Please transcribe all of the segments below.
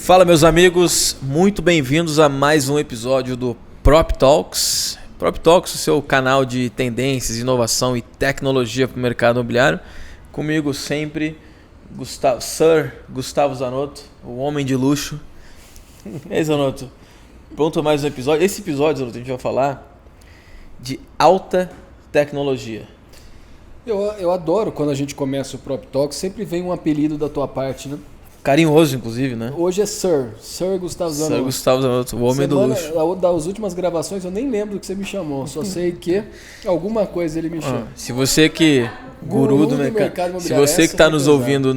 Fala, meus amigos, muito bem-vindos a mais um episódio do Prop Talks. Prop Talks, o seu canal de tendências, inovação e tecnologia para o mercado imobiliário. Comigo sempre, Sir Gustavo Zanotto, o homem de luxo. E aí, Zanotto, pronto mais um episódio. Esse episódio, Zanotto, a gente vai falar de alta tecnologia. Eu adoro quando a gente começa o Prop Talks, sempre vem um apelido da tua parte, né? Carinhoso, inclusive, né? Hoje é Sir Gustavo Zanotto. Sir Gustavo Zanotto, o homem do luxo. Das últimas gravações eu nem lembro do que você me chamou, só sei que alguma coisa ele me chama. Se você que... Guru do mercado. Se você que está nos ouvindo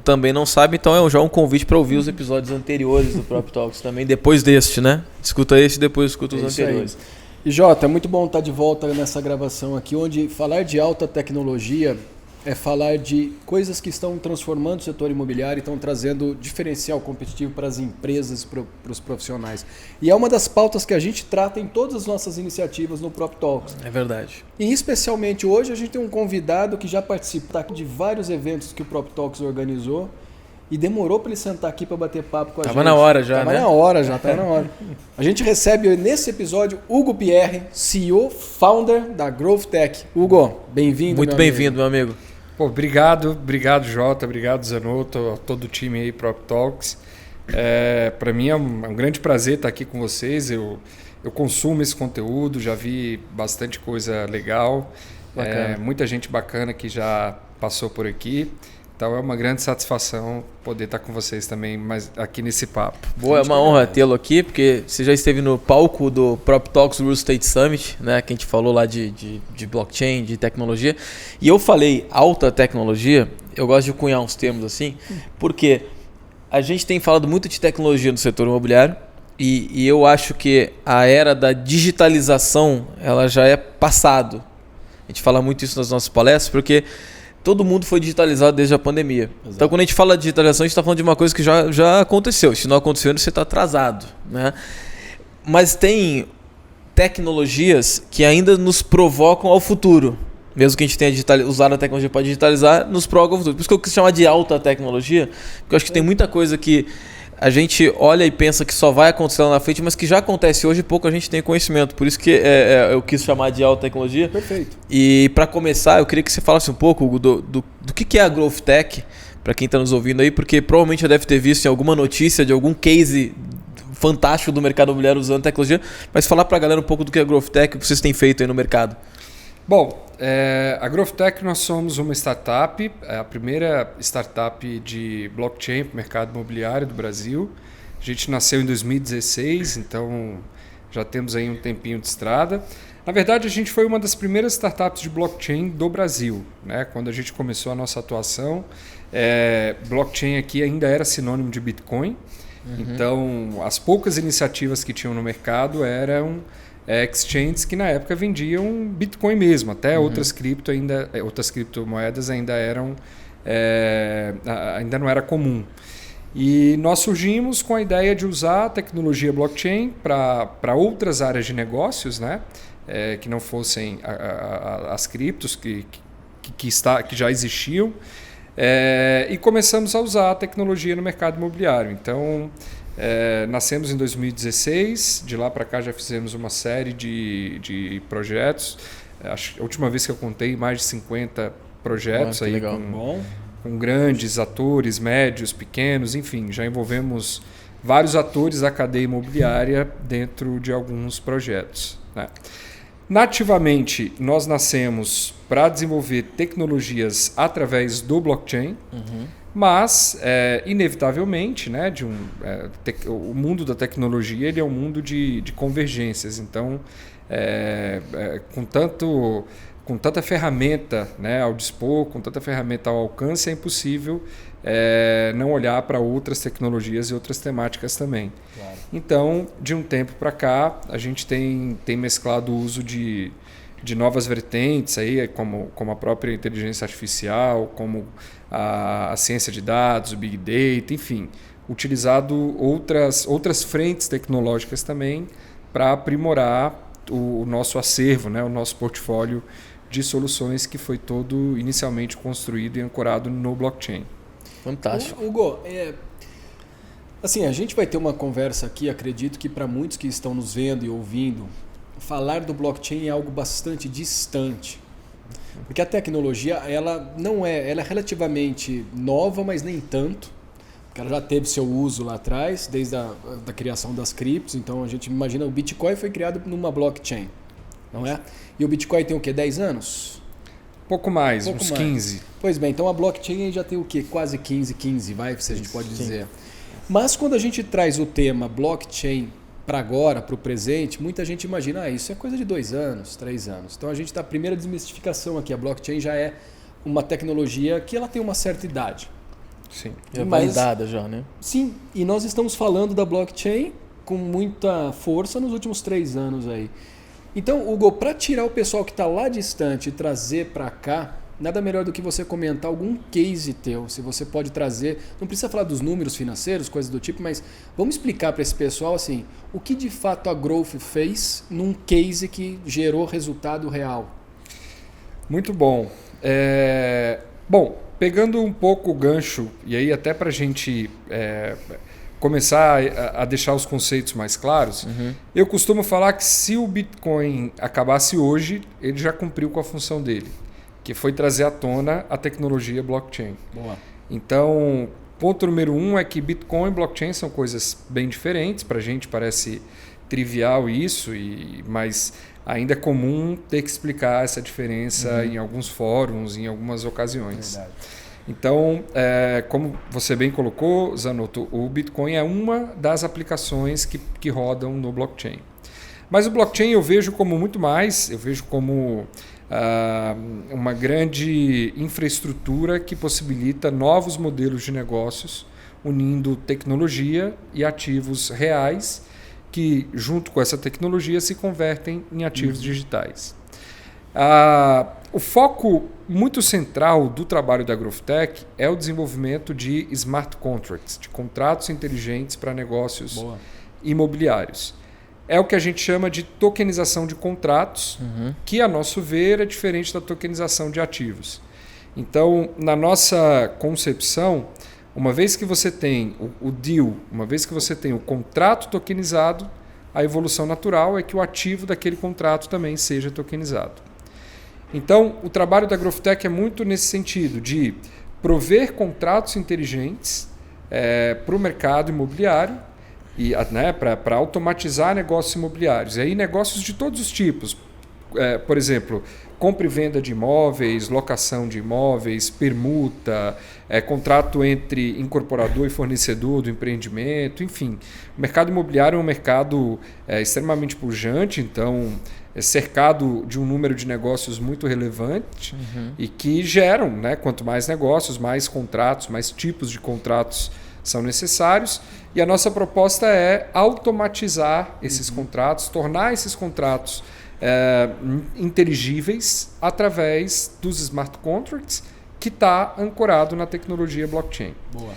também não sabe, então é já um convite para ouvir os episódios anteriores do Prop Talks também, depois deste, né? Escuta este e depois escuta os anteriores. Aí. E Jota, é muito bom estar de volta nessa gravação aqui, onde falar de alta tecnologia é falar de coisas que estão transformando o setor imobiliário e estão trazendo diferencial competitivo para as empresas e para os profissionais. E é uma das pautas que a gente trata em todas as nossas iniciativas no Prop Talks. É verdade. E especialmente hoje a gente tem um convidado que já participa de vários eventos que o Prop Talks organizou e demorou para ele sentar aqui para bater papo com a gente. Tava na hora já, né? Tava na hora. A gente recebe nesse episódio Hugo Pierre, CEO, founder da Growth Tech. Hugo, bem-vindo. Muito bem-vindo, meu amigo. Pô, obrigado Jota, obrigado Zanotto, todo o time aí, Prop Talks. Para mim é um grande prazer estar aqui com vocês. Eu consumo esse conteúdo, já vi bastante coisa legal, muita gente bacana que já passou por aqui. Então é uma grande satisfação poder estar com vocês também aqui nesse papo. Boa, é uma honra tê-lo aqui, porque você já esteve no palco do Prop Talks Real Estate Summit, né, que a gente falou lá de blockchain, de tecnologia. E eu falei alta tecnologia, eu gosto de cunhar uns termos assim, porque a gente tem falado muito de tecnologia no setor imobiliário e eu acho que a era da digitalização ela já é passado. A gente fala muito isso nas nossas palestras, porque todo mundo foi digitalizado desde a pandemia. Exato. Então, quando a gente fala de digitalização, a gente está falando de uma coisa que já aconteceu. Se não aconteceu, você está atrasado, né? Mas tem tecnologias que ainda nos provocam ao futuro. Mesmo que a gente tenha usado a tecnologia para digitalizar, nos provoca ao futuro. Por isso que eu quis chamar de alta tecnologia, porque eu acho que tem muita coisa que a gente olha e pensa que só vai acontecer lá na frente, mas que já acontece hoje e pouco a gente tem conhecimento. Por isso que eu quis chamar de alta tecnologia. Perfeito. E para começar, eu queria que você falasse um pouco, Hugo, do que é a Growth Tech, para quem está nos ouvindo aí, porque provavelmente já deve ter visto em alguma notícia de algum case fantástico do mercado imobiliário usando tecnologia, mas falar para a galera um pouco do que é a Growth Tech, o que vocês têm feito aí no mercado. Bom, a Growth Tech nós somos uma startup, a primeira startup de blockchain para o mercado imobiliário do Brasil. A gente nasceu em 2016, então já temos aí um tempinho de estrada. Na verdade, a gente foi uma das primeiras startups de blockchain do Brasil, né? Quando a gente começou a nossa atuação, blockchain aqui ainda era sinônimo de Bitcoin. Então, as poucas iniciativas que tinham no mercado eram exchanges que na época vendiam Bitcoin mesmo, até outras criptomoedas ainda não era comum. E nós surgimos com a ideia de usar a tecnologia blockchain para outras áreas de negócios, né? Que não fossem as criptos que já existiam, e começamos a usar a tecnologia no mercado imobiliário. Então, nascemos em 2016, de lá para cá já fizemos uma série de projetos. A última vez que eu contei, mais de 50 projetos aí com grandes atores, médios, pequenos, enfim, já envolvemos vários atores da cadeia imobiliária dentro de alguns projetos, né? Nativamente, nós nascemos para desenvolver tecnologias através do blockchain, mas, inevitavelmente, né, o mundo da tecnologia ele é um mundo de convergências. Então, com tanta ferramenta, né, ao dispor, com tanta ferramenta ao alcance, é impossível não olhar para outras tecnologias e outras temáticas também. Claro. Então, de um tempo para cá, a gente tem mesclado o uso de novas vertentes, aí, como a própria inteligência artificial, como a ciência de dados, o Big Data, enfim, utilizado outras frentes tecnológicas também para aprimorar o nosso acervo, né, o nosso portfólio de soluções que foi todo inicialmente construído e ancorado no blockchain. Fantástico. Hugo, Assim, a gente vai ter uma conversa aqui, acredito que para muitos que estão nos vendo e ouvindo, falar do blockchain é algo bastante distante. Porque a tecnologia, ela é relativamente nova, mas nem tanto. Porque ela já teve seu uso lá atrás, desde a da criação das criptos. Então a gente imagina, o Bitcoin foi criado numa blockchain, não é? E o Bitcoin tem o quê? 10 anos? Pouco mais, uns 15. Pois bem, então a blockchain já tem o quê? Quase 15, vai, se a gente pode dizer. Mas quando a gente traz o tema blockchain para agora, para o presente, muita gente imagina, isso é coisa de 2 anos, 3 anos. Então a gente está a primeira desmistificação aqui. A blockchain já é uma tecnologia que ela tem uma certa idade. Sim. É validada já, né? Sim, e nós estamos falando da blockchain com muita força nos últimos 3 anos aí. Então, Hugo, para tirar o pessoal que está lá distante e trazer para cá, nada melhor do que você comentar algum case teu. Se você pode trazer, não precisa falar dos números financeiros, coisas do tipo, mas vamos explicar para esse pessoal assim, o que de fato a Growth fez num case que gerou resultado real. Muito bom. Bom, pegando um pouco o gancho, e aí até para a gente começar a deixar os conceitos mais claros, eu costumo falar que se o Bitcoin acabasse hoje, ele já cumpriu com a função dele, que foi trazer à tona a tecnologia blockchain. Boa. Então, ponto número 1 é que Bitcoin e blockchain são coisas bem diferentes. Para a gente parece trivial isso, mas ainda é comum ter que explicar essa diferença em alguns fóruns, em algumas ocasiões. Verdade. Então, como você bem colocou, Zanotto, o Bitcoin é uma das aplicações que rodam no blockchain. Mas o blockchain eu vejo como muito mais, eu vejo como uma grande infraestrutura que possibilita novos modelos de negócios, unindo tecnologia e ativos reais, que junto com essa tecnologia se convertem em ativos digitais. O foco muito central do trabalho da GrowthTech é o desenvolvimento de smart contracts, de contratos inteligentes para negócios imobiliários. É o que a gente chama de tokenização de contratos, que, a nosso ver, é diferente da tokenização de ativos. Então, na nossa concepção, uma vez que você tem o deal, uma vez que você tem o contrato tokenizado, a evolução natural é que o ativo daquele contrato também seja tokenizado. Então, o trabalho da GrowthTech é muito nesse sentido, de prover contratos inteligentes para o mercado imobiliário, e para automatizar negócios imobiliários. E aí negócios de todos os tipos. Por exemplo, compra e venda de imóveis, locação de imóveis, permuta, contrato entre incorporador e fornecedor do empreendimento, enfim. O mercado imobiliário é um mercado extremamente pujante, então é cercado de um número de negócios muito relevante e que geram, quanto mais negócios, mais contratos, mais tipos de contratos são necessários, e a nossa proposta é automatizar esses contratos, tornar esses contratos inteligíveis através dos smart contracts, que está ancorado na tecnologia blockchain. Boa.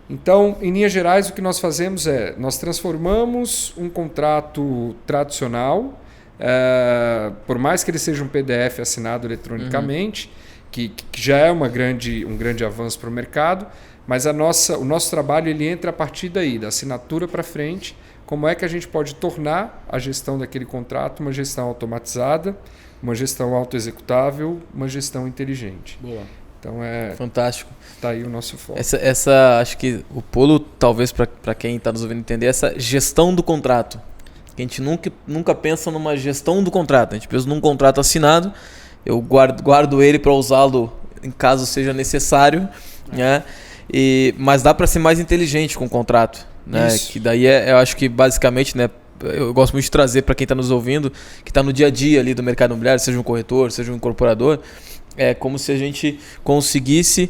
Então, em linhas gerais, o que nós fazemos nós transformamos um contrato tradicional, por mais que ele seja um PDF assinado eletronicamente, que já é um grande avanço para o mercado, mas o nosso trabalho ele entra a partir daí, da assinatura para frente. Como é que a gente pode tornar a gestão daquele contrato uma gestão automatizada, uma gestão autoexecutável, uma gestão inteligente. Boa. Então fantástico. Está aí o nosso foco. Essa acho que o pulo, talvez para quem está nos ouvindo entender, essa gestão do contrato. A gente nunca pensa numa gestão do contrato. A gente pensa num contrato assinado, eu guardo ele para usá-lo em caso seja necessário, né? Mas dá para ser mais inteligente com o contrato, né? Isso. Que daí eu acho que basicamente, né, eu gosto muito de trazer para quem está nos ouvindo, que está no dia a dia ali do mercado imobiliário, seja um corretor, seja um incorporador, é como se a gente conseguisse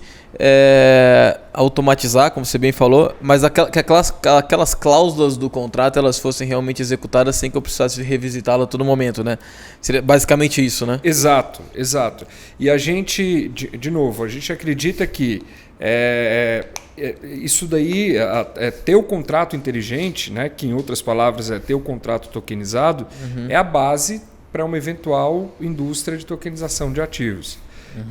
automatizar, como você bem falou, mas aquelas cláusulas do contrato elas fossem realmente executadas sem que eu precisasse revisitá-la a todo momento, né? Seria basicamente isso, né? Exato. E a gente, de novo, a gente acredita que isso daí, ter o contrato inteligente, né, que em outras palavras é ter o contrato tokenizado, é a base para uma eventual indústria de tokenização de ativos.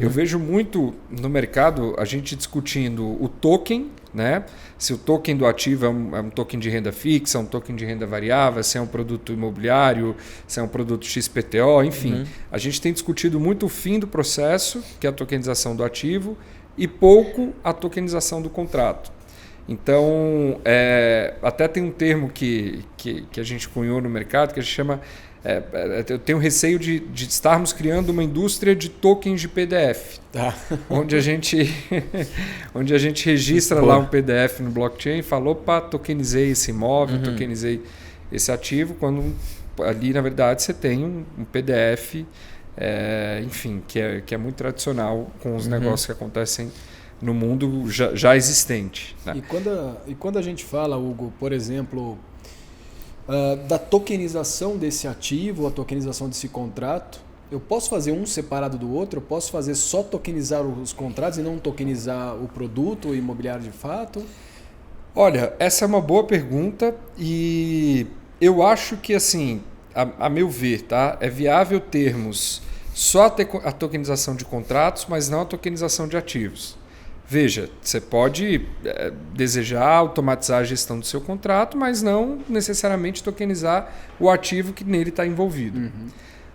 Eu vejo muito no mercado a gente discutindo o token, né? Se o token do ativo é um token de renda fixa, um token de renda variável, se é um produto imobiliário, se é um produto XPTO, enfim. A gente tem discutido muito o fim do processo, que é a tokenização do ativo, e pouco a tokenização do contrato. Então, até tem um termo que a gente cunhou no mercado que a gente chama... eu tenho receio de estarmos criando uma indústria de tokens de PDF, onde a gente registra lá um PDF no blockchain e fala, opa, tokenizei esse imóvel, tokenizei esse ativo, quando ali, na verdade, você tem um PDF, enfim, que é muito tradicional com os negócios que acontecem no mundo já existente. Né? E quando a gente fala, Hugo, por exemplo... da tokenização desse ativo, a tokenização desse contrato, eu posso fazer um separado do outro? Eu posso fazer só tokenizar os contratos e não tokenizar o produto, o imobiliário de fato? Olha, essa é uma boa pergunta e eu acho que, assim, a meu ver, tá, é viável termos só a tokenização de contratos, mas não a tokenização de ativos. Veja, você pode desejar automatizar a gestão do seu contrato, mas não necessariamente tokenizar o ativo que nele está envolvido.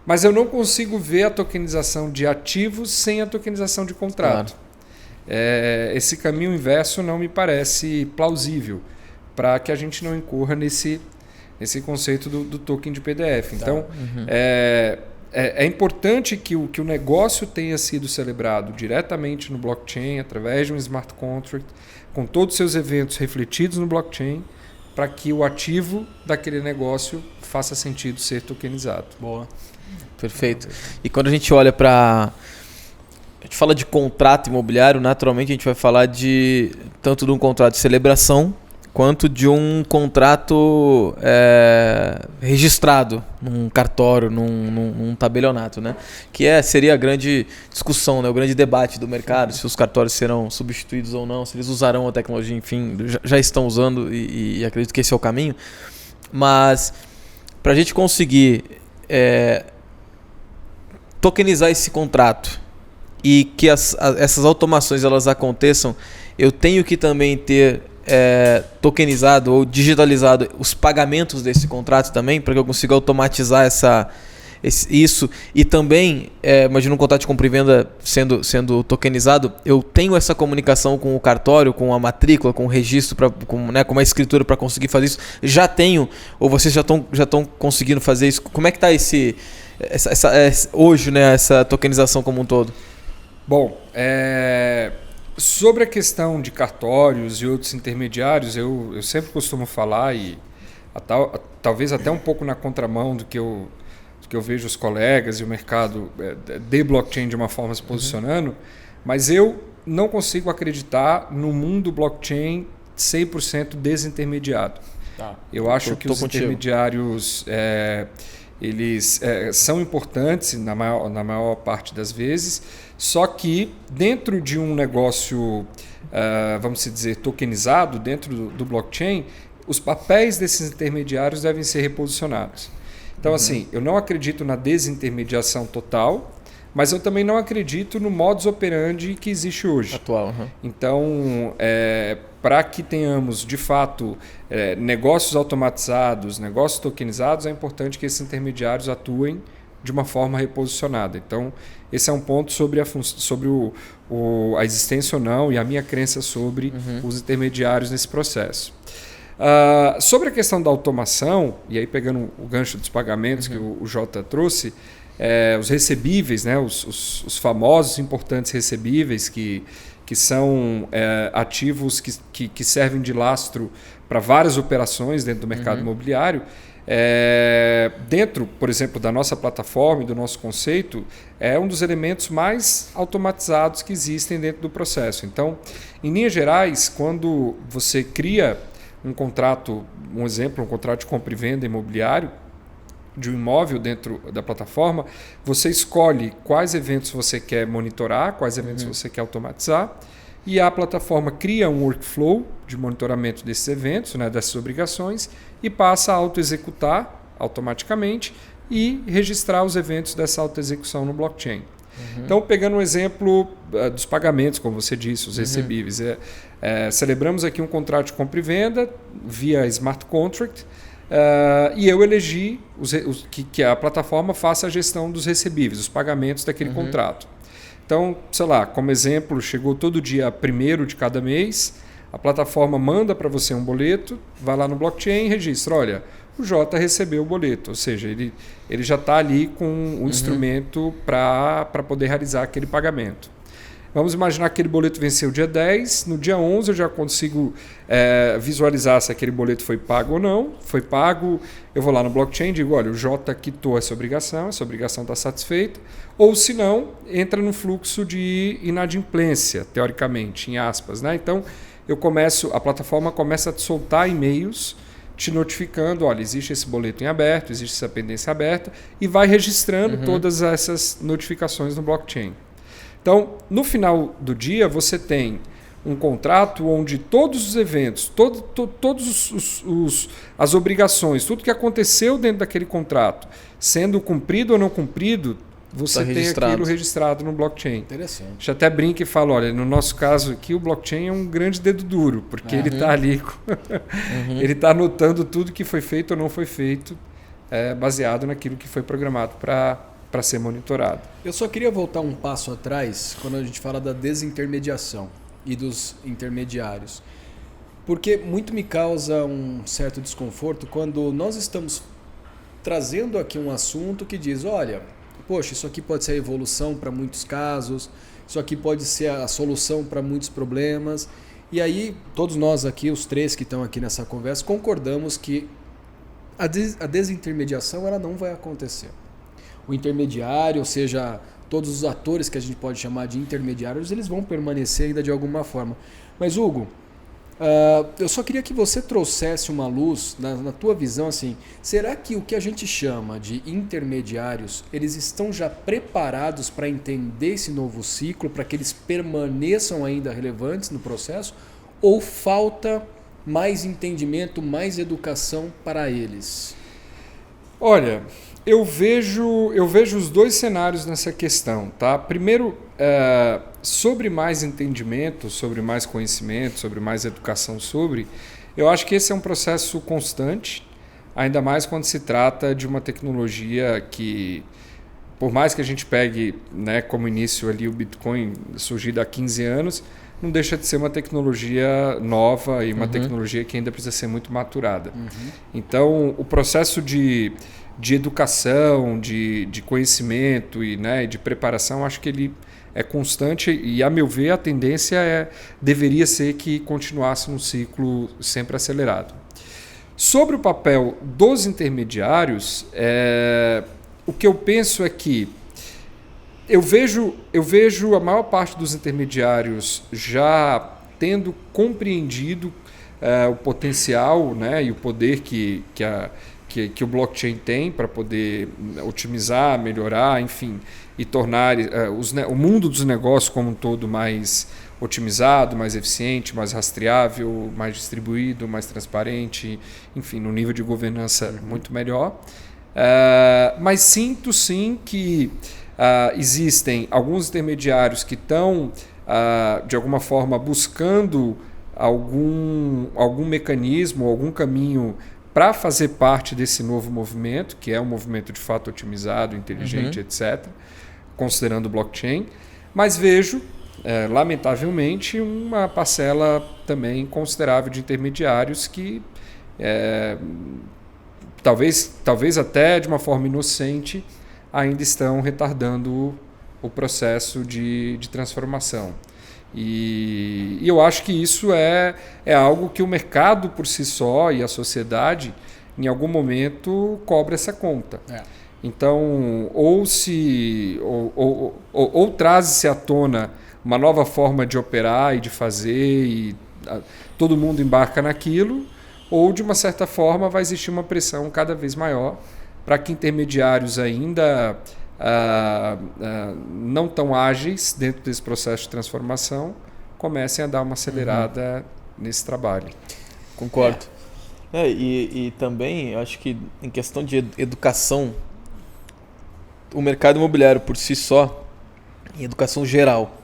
Mas eu não consigo ver a tokenização de ativos sem a tokenização de contrato. Claro. Esse caminho inverso não me parece plausível para que a gente não incorra nesse conceito do token de PDF. Então, é importante que o negócio tenha sido celebrado diretamente no blockchain, através de um smart contract, com todos os seus eventos refletidos no blockchain, para que o ativo daquele negócio faça sentido ser tokenizado. Boa. Perfeito. E quando a gente olha para... A gente fala de contrato imobiliário, naturalmente a gente vai falar tanto de um contrato de celebração, quanto de um contrato registrado num cartório, num tabelionato, né? Que seria a grande discussão, né? O grande debate do mercado, se os cartórios serão substituídos ou não, se eles usarão a tecnologia, enfim, já estão usando e acredito que esse é o caminho. Mas para a gente conseguir tokenizar esse contrato e que essas automações elas aconteçam, eu tenho que também ter tokenizado ou digitalizado os pagamentos desse contrato também, para que eu consiga automatizar isso. E também, imagina um contrato de compra e venda sendo tokenizado, eu tenho essa comunicação com o cartório, com a matrícula, com o registro, com uma escritura para conseguir fazer isso. Já tenho, ou vocês já estão conseguindo fazer isso? Como é que está hoje, né, essa tokenização como um todo? Bom, sobre a questão de cartórios e outros intermediários, eu sempre costumo falar, e talvez até um pouco na contramão do que eu vejo os colegas e o mercado de blockchain de uma forma se posicionando, mas eu não consigo acreditar no mundo blockchain 100% desintermediado. Eu acho que os intermediários eles são importantes na maior parte das vezes, só que dentro de um negócio, vamos dizer, tokenizado, dentro do blockchain, os papéis desses intermediários devem ser reposicionados. Então, assim, eu não acredito na desintermediação total, mas eu também não acredito no modus operandi que existe hoje. Atual. Então, para que tenhamos, de fato, negócios automatizados, negócios tokenizados, é importante que esses intermediários atuem de uma forma reposicionada. Então, esse é um ponto sobre a existência ou não e a minha crença sobre os intermediários nesse processo. Sobre a questão da automação, e aí pegando o gancho dos pagamentos que o Jota trouxe, os recebíveis, né, os famosos importantes recebíveis que são ativos que servem de lastro para várias operações dentro do mercado imobiliário, dentro, por exemplo, da nossa plataforma e do nosso conceito, é um dos elementos mais automatizados que existem dentro do processo. Então, em linhas gerais, quando você cria um contrato, um contrato de compra e venda imobiliário de um imóvel dentro da plataforma, você escolhe quais eventos você quer monitorar, quais eventos você quer automatizar, e a plataforma cria um workflow de monitoramento desses eventos, né, dessas obrigações, e passa a auto-executar automaticamente e registrar os eventos dessa auto-execução no blockchain. Então, pegando um exemplo dos pagamentos, como você disse, os recebíveis. Celebramos aqui um contrato de compra e venda via smart contract e eu elegi que a plataforma faça a gestão dos recebíveis, os pagamentos daquele contrato. Então, sei lá, como exemplo, chegou todo dia 1º de cada mês, a plataforma manda para você um boleto, vai lá no blockchain e registra, olha, o Jota recebeu o boleto, ou seja, ele já está ali com o instrumento para poder realizar aquele pagamento. Vamos imaginar que aquele boleto venceu dia 10, no dia 11 eu já consigo visualizar se aquele boleto foi pago ou não. Foi pago, eu vou lá no blockchain e digo, olha, o Jota quitou essa obrigação está satisfeita. Ou se não, entra no fluxo de inadimplência, teoricamente, em aspas. Né? Então, a plataforma começa a soltar e-mails te notificando, olha, existe esse boleto em aberto, existe essa pendência aberta, e vai registrando todas essas notificações no blockchain. Então, no final do dia, você tem um contrato onde todos os eventos, todas as obrigações, tudo que aconteceu dentro daquele contrato, sendo cumprido ou não cumprido, você tem aquilo registrado no blockchain. Interessante. A gente até brinca e fala, olha, no nosso caso aqui, o blockchain é um grande dedo duro, porque ele está ali, ele está anotando tudo que foi feito ou não foi feito, baseado naquilo que foi programado para ser monitorado. Eu só queria voltar um passo atrás quando a gente fala da desintermediação e dos intermediários. Porque muito me causa um certo desconforto quando nós estamos trazendo aqui um assunto que diz, olha, poxa, isso aqui pode ser a evolução para muitos casos, isso aqui pode ser a solução para muitos problemas. E aí, todos nós aqui, os 3 que estão aqui nessa conversa, concordamos que a desintermediação ela não vai acontecer. O intermediário, ou seja, todos os atores que a gente pode chamar de intermediários, eles vão permanecer ainda de alguma forma. Mas, Hugo, eu só queria que você trouxesse uma luz, na tua visão, assim, será que o que a gente chama de intermediários, eles estão já preparados para entender esse novo ciclo, para que eles permaneçam ainda relevantes no processo, ou falta mais entendimento, mais educação para eles? Olha, eu vejo os 2 cenários nessa questão. Tá? Primeiro, sobre mais entendimento, sobre mais conhecimento, sobre mais educação eu acho que esse é um processo constante, ainda mais quando se trata de uma tecnologia que, por mais que a gente pegue, né, como início ali o Bitcoin surgido há 15 anos, não deixa de ser uma tecnologia nova e uma tecnologia que ainda precisa ser muito maturada. Então, o processo de educação, de conhecimento e, né, de preparação, acho que ele é constante e, a meu ver, a tendência deveria ser que continuasse um ciclo sempre acelerado. Sobre o papel dos intermediários, o que eu penso é que eu vejo a maior parte dos intermediários já tendo compreendido o potencial, né, e o poder que o blockchain tem para poder otimizar, melhorar, enfim, e tornar o mundo dos negócios como um todo mais otimizado, mais eficiente, mais rastreável, mais distribuído, mais transparente, enfim, no nível de governança muito melhor. Mas sinto sim que existem alguns intermediários que estão, de alguma forma, buscando algum mecanismo, algum caminho para fazer parte desse novo movimento, que é um movimento de fato otimizado, inteligente, etc., considerando o blockchain, mas vejo, lamentavelmente, uma parcela também considerável de intermediários que, talvez até de uma forma inocente, ainda estão retardando o processo de transformação. E eu acho que isso é algo que o mercado por si só e a sociedade, em algum momento, cobra essa conta. Então, ou traz-se à tona uma nova forma de operar e de fazer, e todo mundo embarca naquilo, ou, de uma certa forma, vai existir uma pressão cada vez maior para que intermediários ainda não tão ágeis dentro desse processo de transformação comecem a dar uma acelerada nesse trabalho. Concordo. E também, eu acho que em questão de educação, o mercado imobiliário por si só, em educação geral,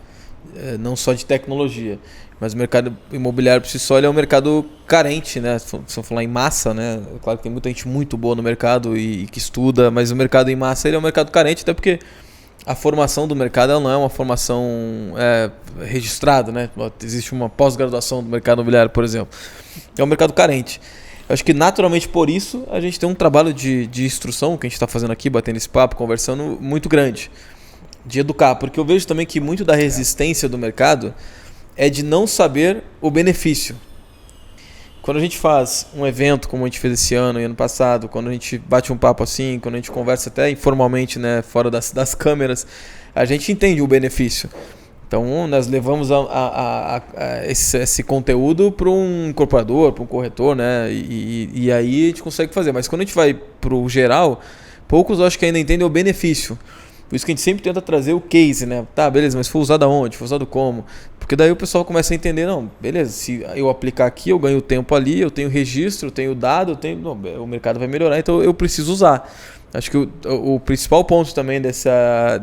não só de tecnologia. Mas o mercado imobiliário por si só ele é um mercado carente, né? Se eu falar em massa, né? Claro que tem muita gente muito boa no mercado e que estuda, mas o mercado em massa ele é um mercado carente, até porque a formação do mercado ela não é uma formação registrada, né? Existe uma pós-graduação do mercado imobiliário, por exemplo. É um mercado carente. Eu acho que naturalmente por isso a gente tem um trabalho de instrução que a gente está fazendo aqui, batendo esse papo, conversando, muito grande. De educar, porque eu vejo também que muito da resistência do mercado é de não saber o benefício. Quando a gente faz um evento como a gente fez esse ano e ano passado, quando a gente bate um papo assim, quando a gente conversa até informalmente, né, fora das câmeras, a gente entende o benefício. Então nós levamos esse conteúdo para um incorporador, para um corretor, né, e aí a gente consegue fazer. Mas quando a gente vai para o geral, poucos eu acho que ainda entendem o benefício. Por isso que a gente sempre tenta trazer o case, né? Tá, beleza, mas foi usado aonde? Foi usado como? Porque daí o pessoal começa a entender, não, beleza, se eu aplicar aqui, eu ganho tempo ali, eu tenho registro, eu tenho dado, não, o mercado vai melhorar, então eu preciso usar. Acho que o principal ponto também dessa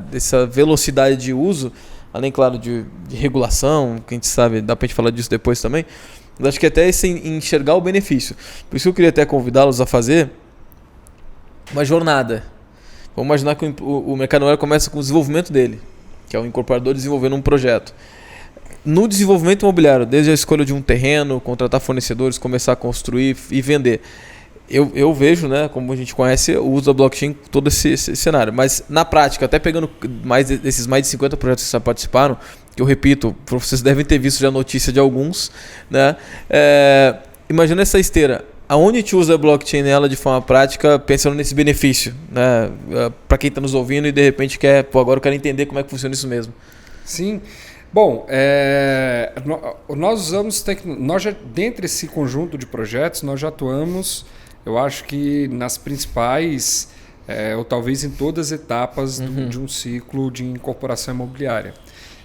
velocidade de uso, além, claro, de regulação, que a gente sabe, dá pra gente falar disso depois também, mas acho que até esse enxergar o benefício. Por isso que eu queria até convidá-los a fazer uma jornada. Vamos imaginar que o mercado imobiliário começa com o desenvolvimento dele, que é o incorporador desenvolvendo um projeto. No desenvolvimento imobiliário, desde a escolha de um terreno, contratar fornecedores, começar a construir e vender, eu vejo, né, como a gente conhece, o uso da blockchain em todo esse cenário. Mas na prática, até pegando esses mais de 50 projetos que já participaram, que eu repito, vocês devem ter visto já a notícia de alguns, né? Imagina essa esteira. Aonde a gente usa a blockchain nela de forma prática, pensando nesse benefício, né? Para quem está nos ouvindo e de repente agora eu quero entender como é que funciona isso mesmo. Sim. Bom, nós usamos dentre esse conjunto de projetos, nós já atuamos, eu acho que nas principais, ou talvez em todas as etapas de um ciclo de incorporação imobiliária.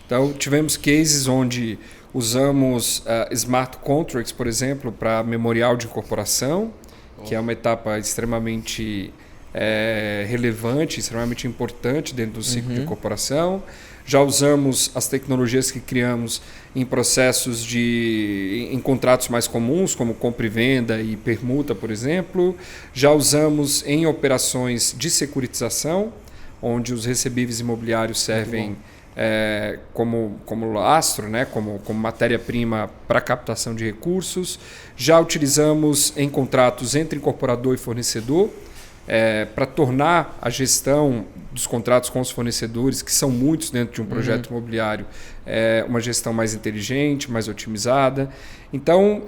Então, tivemos cases onde usamos smart contracts, por exemplo, para memorial de incorporação, que é uma etapa extremamente relevante, extremamente importante dentro do ciclo de incorporação. Já usamos as tecnologias que criamos em processos em contratos mais comuns, como compra e venda e permuta, por exemplo. Já usamos em operações de securitização, onde os recebíveis imobiliários servem como lastro, né? como matéria-prima para captação de recursos. Já utilizamos em contratos entre incorporador e fornecedor, para tornar a gestão dos contratos com os fornecedores, que são muitos dentro de um projeto imobiliário, uma gestão mais inteligente, mais otimizada. Então,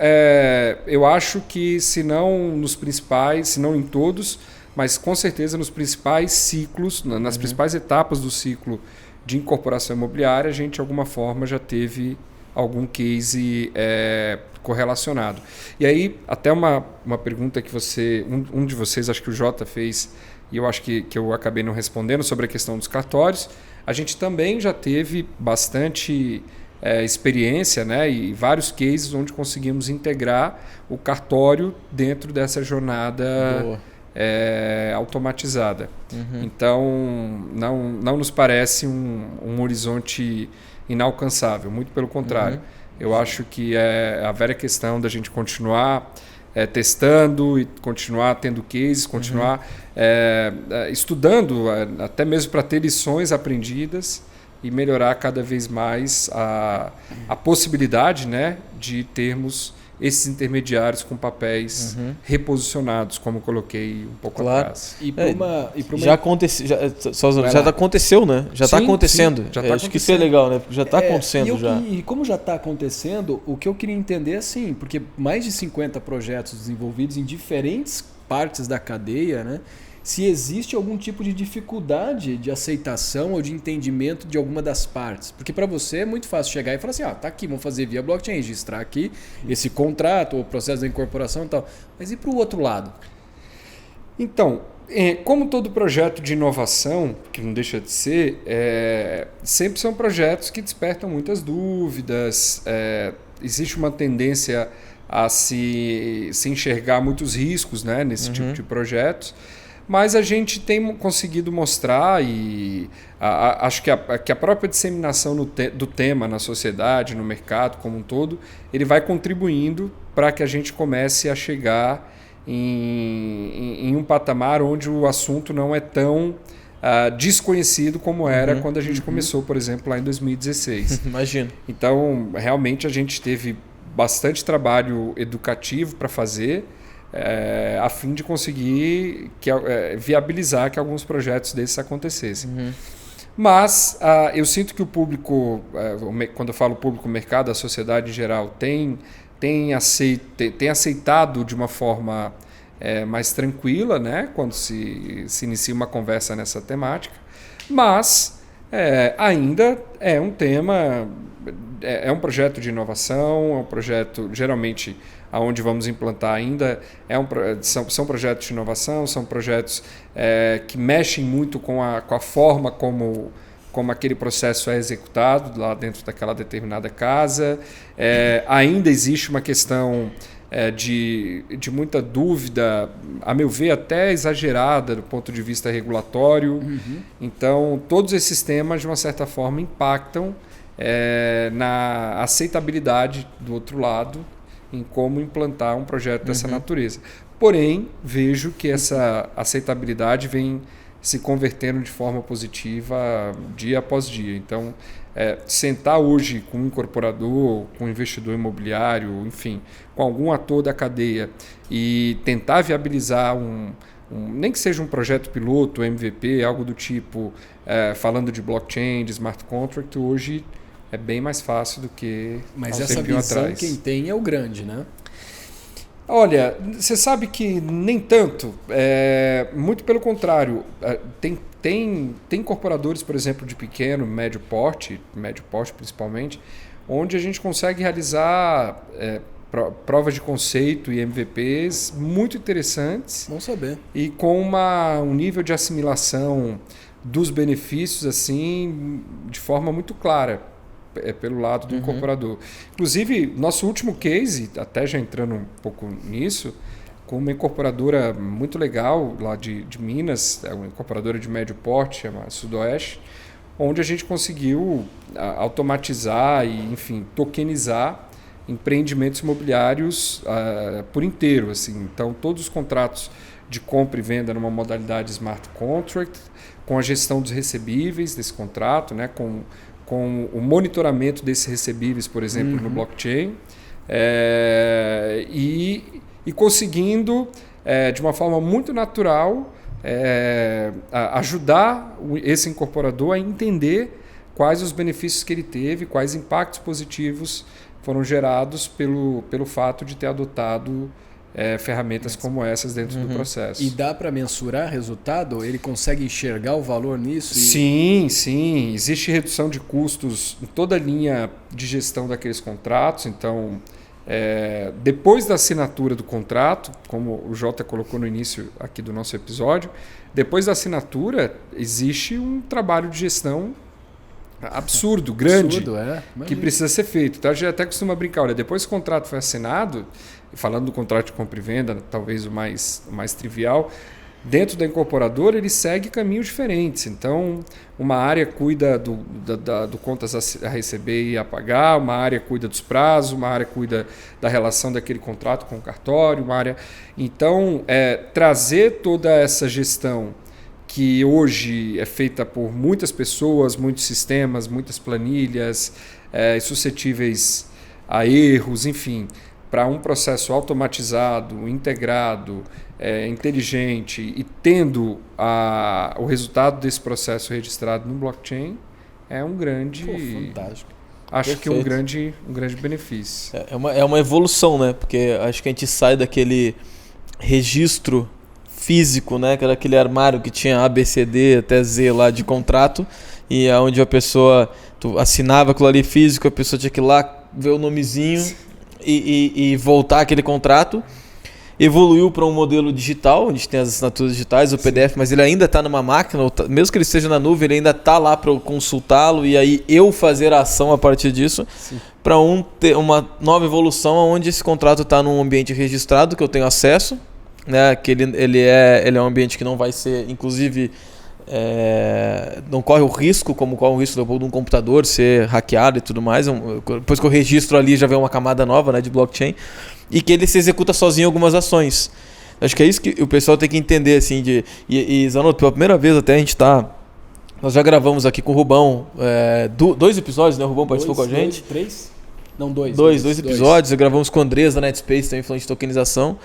eu acho que, se não nos principais, se não em todos, mas com certeza nos principais ciclos, nas principais etapas do ciclo de incorporação imobiliária, a gente de alguma forma já teve algum case correlacionado. E aí, até uma pergunta que um de vocês, acho que o Jota fez, e eu acho que eu acabei não respondendo, sobre a questão dos cartórios. A gente também já teve bastante experiência, né, e vários cases onde conseguimos integrar o cartório dentro dessa jornada automatizada. Então, não nos parece um horizonte inalcançável, muito pelo contrário. Eu acho que é a velha questão da gente continuar testando e continuar tendo cases, continuar estudando, até mesmo para ter lições aprendidas e melhorar cada vez mais a possibilidade, né, de termos esses intermediários com papéis reposicionados, como eu coloquei um pouco atrás. Já aconteceu, já aconteceu, né? Já está acontecendo. Já tá acho que isso é legal, né? Já está acontecendo. E como já está acontecendo, o que eu queria entender é assim, porque mais de 50 projetos desenvolvidos em diferentes partes da cadeia, né? Se existe algum tipo de dificuldade de aceitação ou de entendimento de alguma das partes. Porque para você é muito fácil chegar e falar assim, tá aqui, vamos fazer via blockchain, registrar aqui esse contrato ou processo da incorporação e tal. Mas e para o outro lado? Então, como todo projeto de inovação, que não deixa de ser, sempre são projetos que despertam muitas dúvidas, existe uma tendência a se enxergar muitos riscos, né, nesse tipo de projetos. mas a gente tem conseguido mostrar e acho que a própria disseminação do tema na sociedade, no mercado como um todo, ele vai contribuindo para que a gente comece a chegar em um patamar onde o assunto não é tão desconhecido como era quando a gente começou, por exemplo, lá em 2016. Imagino. Então, realmente a gente teve bastante trabalho educativo para fazer, a fim de conseguir viabilizar que alguns projetos desses acontecessem. Mas eu sinto que o público, quando eu falo público, mercado, a sociedade em geral, tem aceitado de uma forma mais tranquila, né, quando se inicia uma conversa nessa temática, mas ainda é um tema, é um projeto de inovação, é um projeto, geralmente, aonde vamos implantar ainda, são projetos de inovação, são projetos que mexem muito com a forma como aquele processo é executado lá dentro daquela determinada casa. Ainda existe uma questão de muita dúvida, a meu ver até exagerada do ponto de vista regulatório. Então, todos esses temas, de uma certa forma, impactam na aceitabilidade do outro lado em como implantar um projeto dessa natureza. Porém, vejo que essa aceitabilidade vem se convertendo de forma positiva dia após dia. Então, sentar hoje com um incorporador, com um investidor imobiliário, enfim, com algum ator da cadeia e tentar viabilizar nem que seja um projeto piloto, MVP, algo do tipo, falando de blockchain, de smart contract, hoje é bem mais fácil do que Mas essa visão quem tem é o grande, né? Olha, você sabe que nem tanto, muito pelo contrário. Tem incorporadores, por exemplo, de pequeno, médio porte principalmente, onde a gente consegue realizar provas de conceito e MVPs muito interessantes. Bom saber. E com um nível de assimilação dos benefícios assim de forma muito clara. Pelo lado do incorporador. Inclusive, nosso último case, até já entrando um pouco nisso, com uma incorporadora muito legal lá de Minas, uma incorporadora de médio porte, chama Sudoeste, onde a gente conseguiu automatizar e, enfim, tokenizar empreendimentos imobiliários por inteiro. Assim. Então, todos os contratos de compra e venda numa modalidade smart contract, com a gestão dos recebíveis desse contrato, né, com o monitoramento desses recebíveis, por exemplo, no blockchain, e conseguindo, de uma forma muito natural, ajudar esse incorporador a entender quais os benefícios que ele teve, quais impactos positivos foram gerados pelo fato de ter adotado ferramentas como essas dentro do processo. E dá para mensurar resultado? Ele consegue enxergar o valor nisso? Sim. Existe redução de custos em toda a linha de gestão daqueles contratos. Então, depois da assinatura do contrato, como o Jota colocou no início aqui do nosso episódio, depois da assinatura existe um trabalho de gestão absurdo, grande, que precisa ser feito. Então, a gente até costuma brincar, olha, depois que o contrato foi assinado, falando do contrato de compra e venda, talvez o mais trivial, dentro da incorporadora ele segue caminhos diferentes. Então, uma área cuida do contas a receber e a pagar, uma área cuida dos prazos, uma área cuida da relação daquele contrato com o cartório, uma área... Então, trazer toda essa gestão que hoje é feita por muitas pessoas, muitos sistemas, muitas planilhas, suscetíveis a erros, enfim, para um processo automatizado, integrado, inteligente e tendo o resultado desse processo registrado no blockchain, é um grande... fantástico. Acho que um grande benefício. É uma evolução, né? Porque acho que a gente sai daquele registro físico, né? Que era aquele armário que tinha A, B, C, D até Z lá de contrato, e é onde a pessoa assinava aquilo ali físico, a pessoa tinha que ir lá ver o nomezinho e voltar aquele contrato. Evoluiu para um modelo digital, onde tem as assinaturas digitais, o PDF, mas ele ainda está numa máquina, mesmo que ele esteja na nuvem, ele ainda está lá para eu consultá-lo e aí eu fazer a ação a partir disso, para ter uma nova evolução onde esse contrato está num ambiente registrado, que eu tenho acesso, né? Que ele é um ambiente que não vai ser, inclusive, não corre o risco, como corre o risco de um computador ser hackeado e tudo mais. Depois que eu registro ali, já vem uma camada nova, né, de blockchain, e que ele se executa sozinho algumas ações. Acho que é isso que o pessoal tem que entender, assim, e Zanotto, pela primeira vez até nós já gravamos aqui com o Rubão 2 episódios, né? O Rubão participou com a gente. 3? Não, 2. Dois episódios. Gravamos com o Andrés da Netspace, também falando de tokenização.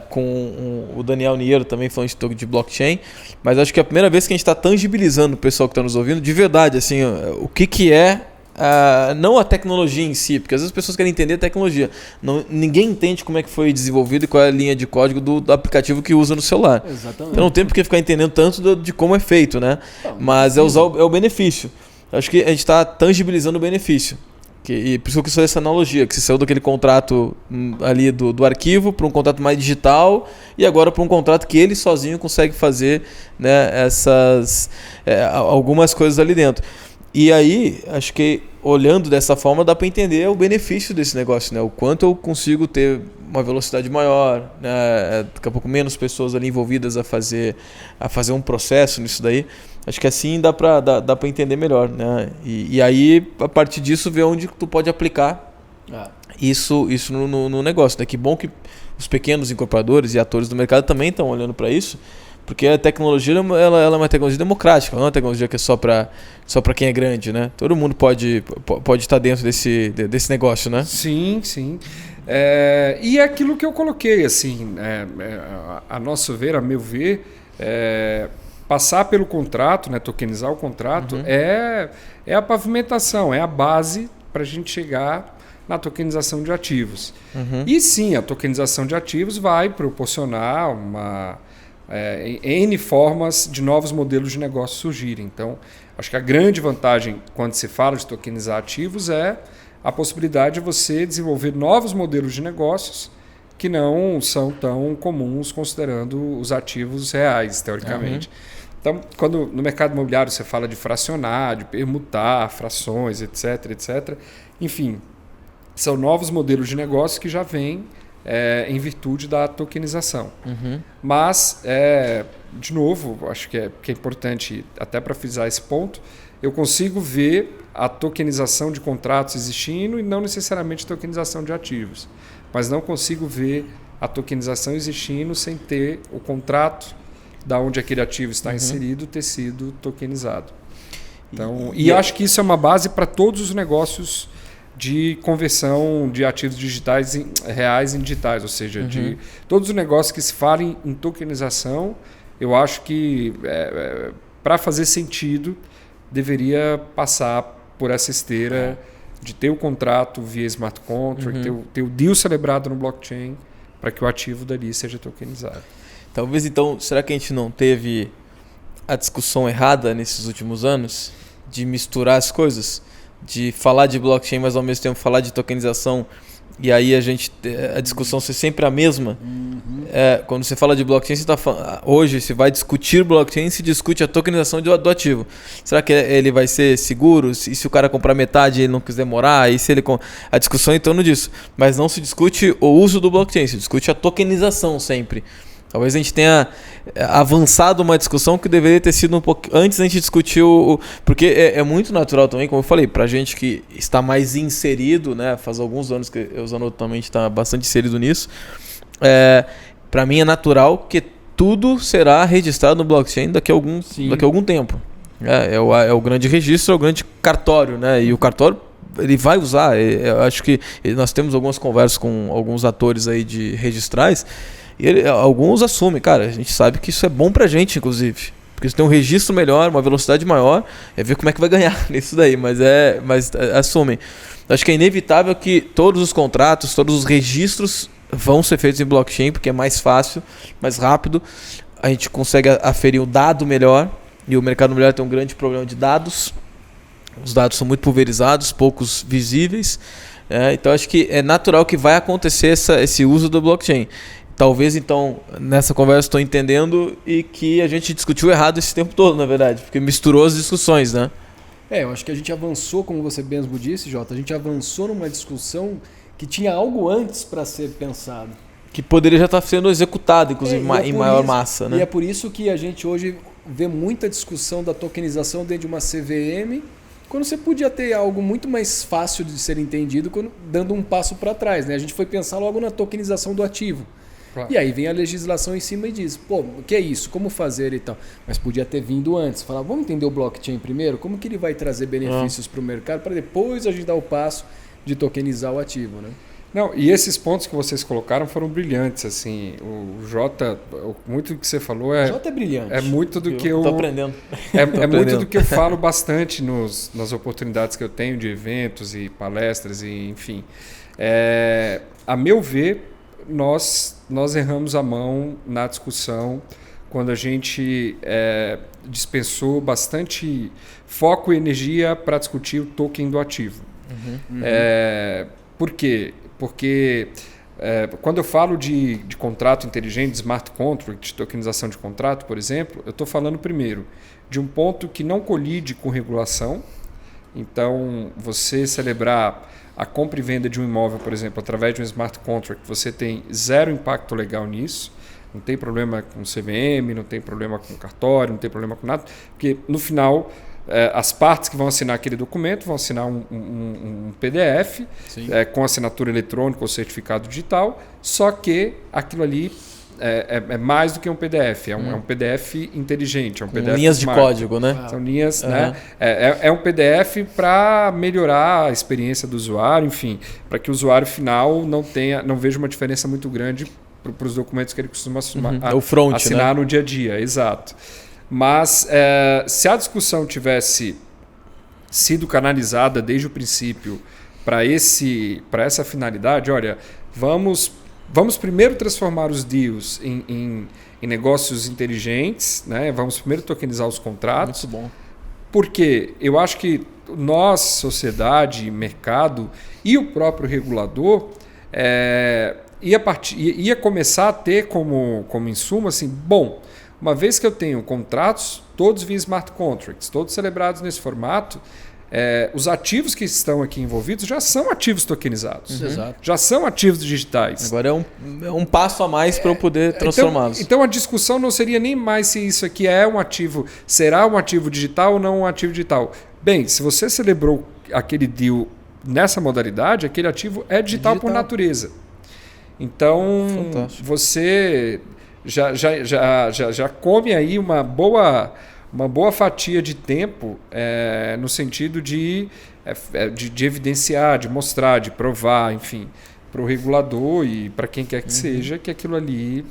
Com o Daniel Niero também falando de blockchain. Mas acho que é a primeira vez que a gente está tangibilizando o pessoal que está nos ouvindo de verdade, assim, o que é. Não a tecnologia em si, porque às vezes as pessoas querem entender a tecnologia. Ninguém entende como é que foi desenvolvido e qual é a linha de código do aplicativo que usa no celular. Exatamente. Então não tem por que ficar entendendo tanto de como é feito, né? Mas é o benefício. Acho que a gente está tangibilizando o benefício. E por isso que eu quis fazer essa analogia, que você saiu daquele contrato ali do arquivo para um contrato mais digital e agora para um contrato que ele sozinho consegue fazer, né, algumas coisas ali dentro. E aí, acho que olhando dessa forma dá para entender o benefício desse negócio, né? O quanto eu consigo ter uma velocidade maior, né? Daqui a pouco menos pessoas ali envolvidas a fazer um processo nisso daí. Acho que assim dá para entender melhor, né? E aí, a partir disso, ver onde tu pode aplicar isso no negócio, né? Que bom que os pequenos incorporadores e atores do mercado também estão olhando para isso. Porque a tecnologia ela é uma tecnologia democrática, não é uma tecnologia que é só para quem é grande, né? Todo mundo pode estar dentro desse negócio, né? Sim, sim. E é aquilo que eu coloquei, assim, a nosso ver, a meu ver, passar pelo contrato, né, tokenizar o contrato, é a pavimentação, é a base para a gente chegar na tokenização de ativos. E sim, a tokenização de ativos vai proporcionar N formas de novos modelos de negócio surgirem. Então, acho que a grande vantagem quando se fala de tokenizar ativos é a possibilidade de você desenvolver novos modelos de negócios que não são tão comuns considerando os ativos reais, teoricamente. Então, quando no mercado imobiliário você fala de fracionar, de permutar frações, etc., enfim, são novos modelos de negócio que já vêm em virtude da tokenização. Mas, de novo, acho que é importante, até para frisar esse ponto, eu consigo ver a tokenização de contratos existindo e não necessariamente a tokenização de ativos. Mas não consigo ver a tokenização existindo sem ter o contrato da onde aquele ativo está inserido ter sido tokenizado. Então, e acho que isso é uma base para todos os negócios de conversão de ativos digitais reais em digitais, ou seja, de todos os negócios que se falem em tokenização, eu acho que para fazer sentido deveria passar por essa esteira de ter o contrato via smart contract, ter o deal celebrado no blockchain para que o ativo dali seja tokenizado. Talvez então, será que a gente não teve a discussão errada nesses últimos anos de misturar as coisas? De falar de blockchain, mas ao mesmo tempo falar de tokenização, e aí a discussão ser sempre a mesma. Quando você fala de blockchain, você hoje se vai discutir blockchain, se discute a tokenização do ativo. Será que ele vai ser seguro? E se o cara comprar metade e ele não quiser morar? Aí se ele a discussão é em torno disso. Mas não se discute o uso do blockchain, se discute a tokenização sempre. Talvez a gente tenha avançado uma discussão que deveria ter sido um pouco antes a gente discutir porque é muito natural também, como eu falei, para gente que está mais inserido, né? Faz alguns anos que o Zanotto também está bastante inserido nisso. Para mim é natural que tudo será registrado no blockchain daqui a algum tempo. É o grande registro, é o grande cartório, né? E o cartório ele vai usar. Eu acho que nós temos algumas conversas com alguns atores aí de registrais. E alguns assumem, cara, a gente sabe que isso é bom pra gente, inclusive. Porque você tem um registro melhor, uma velocidade maior, ver como é que vai ganhar nisso daí, mas assumem. Acho que é inevitável que todos os contratos, todos os registros vão ser feitos em blockchain, porque é mais fácil, mais rápido, a gente consegue aferir o dado melhor, e o mercado imobiliário tem um grande problema de dados. Os dados são muito pulverizados, poucos visíveis, então acho que é natural que vai acontecer esse uso do blockchain. Talvez, então, nessa conversa estou entendendo e que a gente discutiu errado esse tempo todo, na verdade, porque misturou as discussões, né? Eu acho que a gente avançou, como você mesmo disse, Jota, a gente avançou numa discussão que tinha algo antes para ser pensado. Que poderia já estar sendo executado, inclusive, em maior massa, né? E é por isso que a gente hoje vê muita discussão da tokenização dentro de uma CVM, quando você podia ter algo muito mais fácil de ser entendido dando um passo para trás. Né? A gente foi pensar logo na tokenização do ativo. Claro. E aí vem a legislação em cima e diz, pô, o que é isso? Como fazer e tal? Mas podia ter vindo antes. Falar, vamos entender o blockchain primeiro? Como que ele vai trazer benefícios para o mercado para depois a gente dar o passo de tokenizar o ativo, né? Não, e esses pontos que vocês colocaram foram brilhantes, assim. O Jota, muito do que você falou é... Jota é brilhante. É muito do que eu... Tô aprendendo. É muito do que eu falo bastante nas oportunidades que eu tenho de eventos e palestras, e enfim. A meu ver, nós erramos a mão na discussão quando a gente dispensou bastante foco e energia para discutir o token do ativo. Por quê? Porque quando eu falo de contrato inteligente, de smart contract, de tokenização de contrato, por exemplo, eu estou falando primeiro de um ponto que não colide com regulação. Então, você celebrar a compra e venda de um imóvel, por exemplo, através de um smart contract, você tem zero impacto legal nisso. Não tem problema com CVM, não tem problema com cartório, não tem problema com nada, porque no final... as partes que vão assinar aquele documento vão assinar um PDF com assinatura eletrônica ou certificado digital, só que aquilo ali é mais do que um PDF, é um PDF inteligente, é um PDF linhas smart. De código, né? São linhas, né? É um PDF para melhorar a experiência do usuário, enfim, para que o usuário final não veja uma diferença muito grande para os documentos que ele costuma assinar, né? No dia a dia, exato. Mas se a discussão tivesse sido canalizada desde o princípio para essa finalidade, olha, vamos primeiro transformar os deals em negócios inteligentes, né? Vamos primeiro tokenizar os contratos. Muito bom. Porque eu acho que nós, sociedade, mercado e o próprio regulador ia começar a ter como insumo assim, bom, uma vez que eu tenho contratos, todos via smart contracts, todos celebrados nesse formato, os ativos que estão aqui envolvidos já são ativos tokenizados. Já são ativos digitais. Agora é um passo a mais para eu poder transformá-los. Então a discussão não seria nem mais se isso aqui é um ativo, será um ativo digital ou não um ativo digital. Bem, se você celebrou aquele deal nessa modalidade, aquele ativo é digital por natureza. Então, fantástico. Você... Já come aí uma boa fatia de tempo no sentido de evidenciar, de mostrar, de provar, enfim, para o regulador e para quem quer que seja, que aquilo ali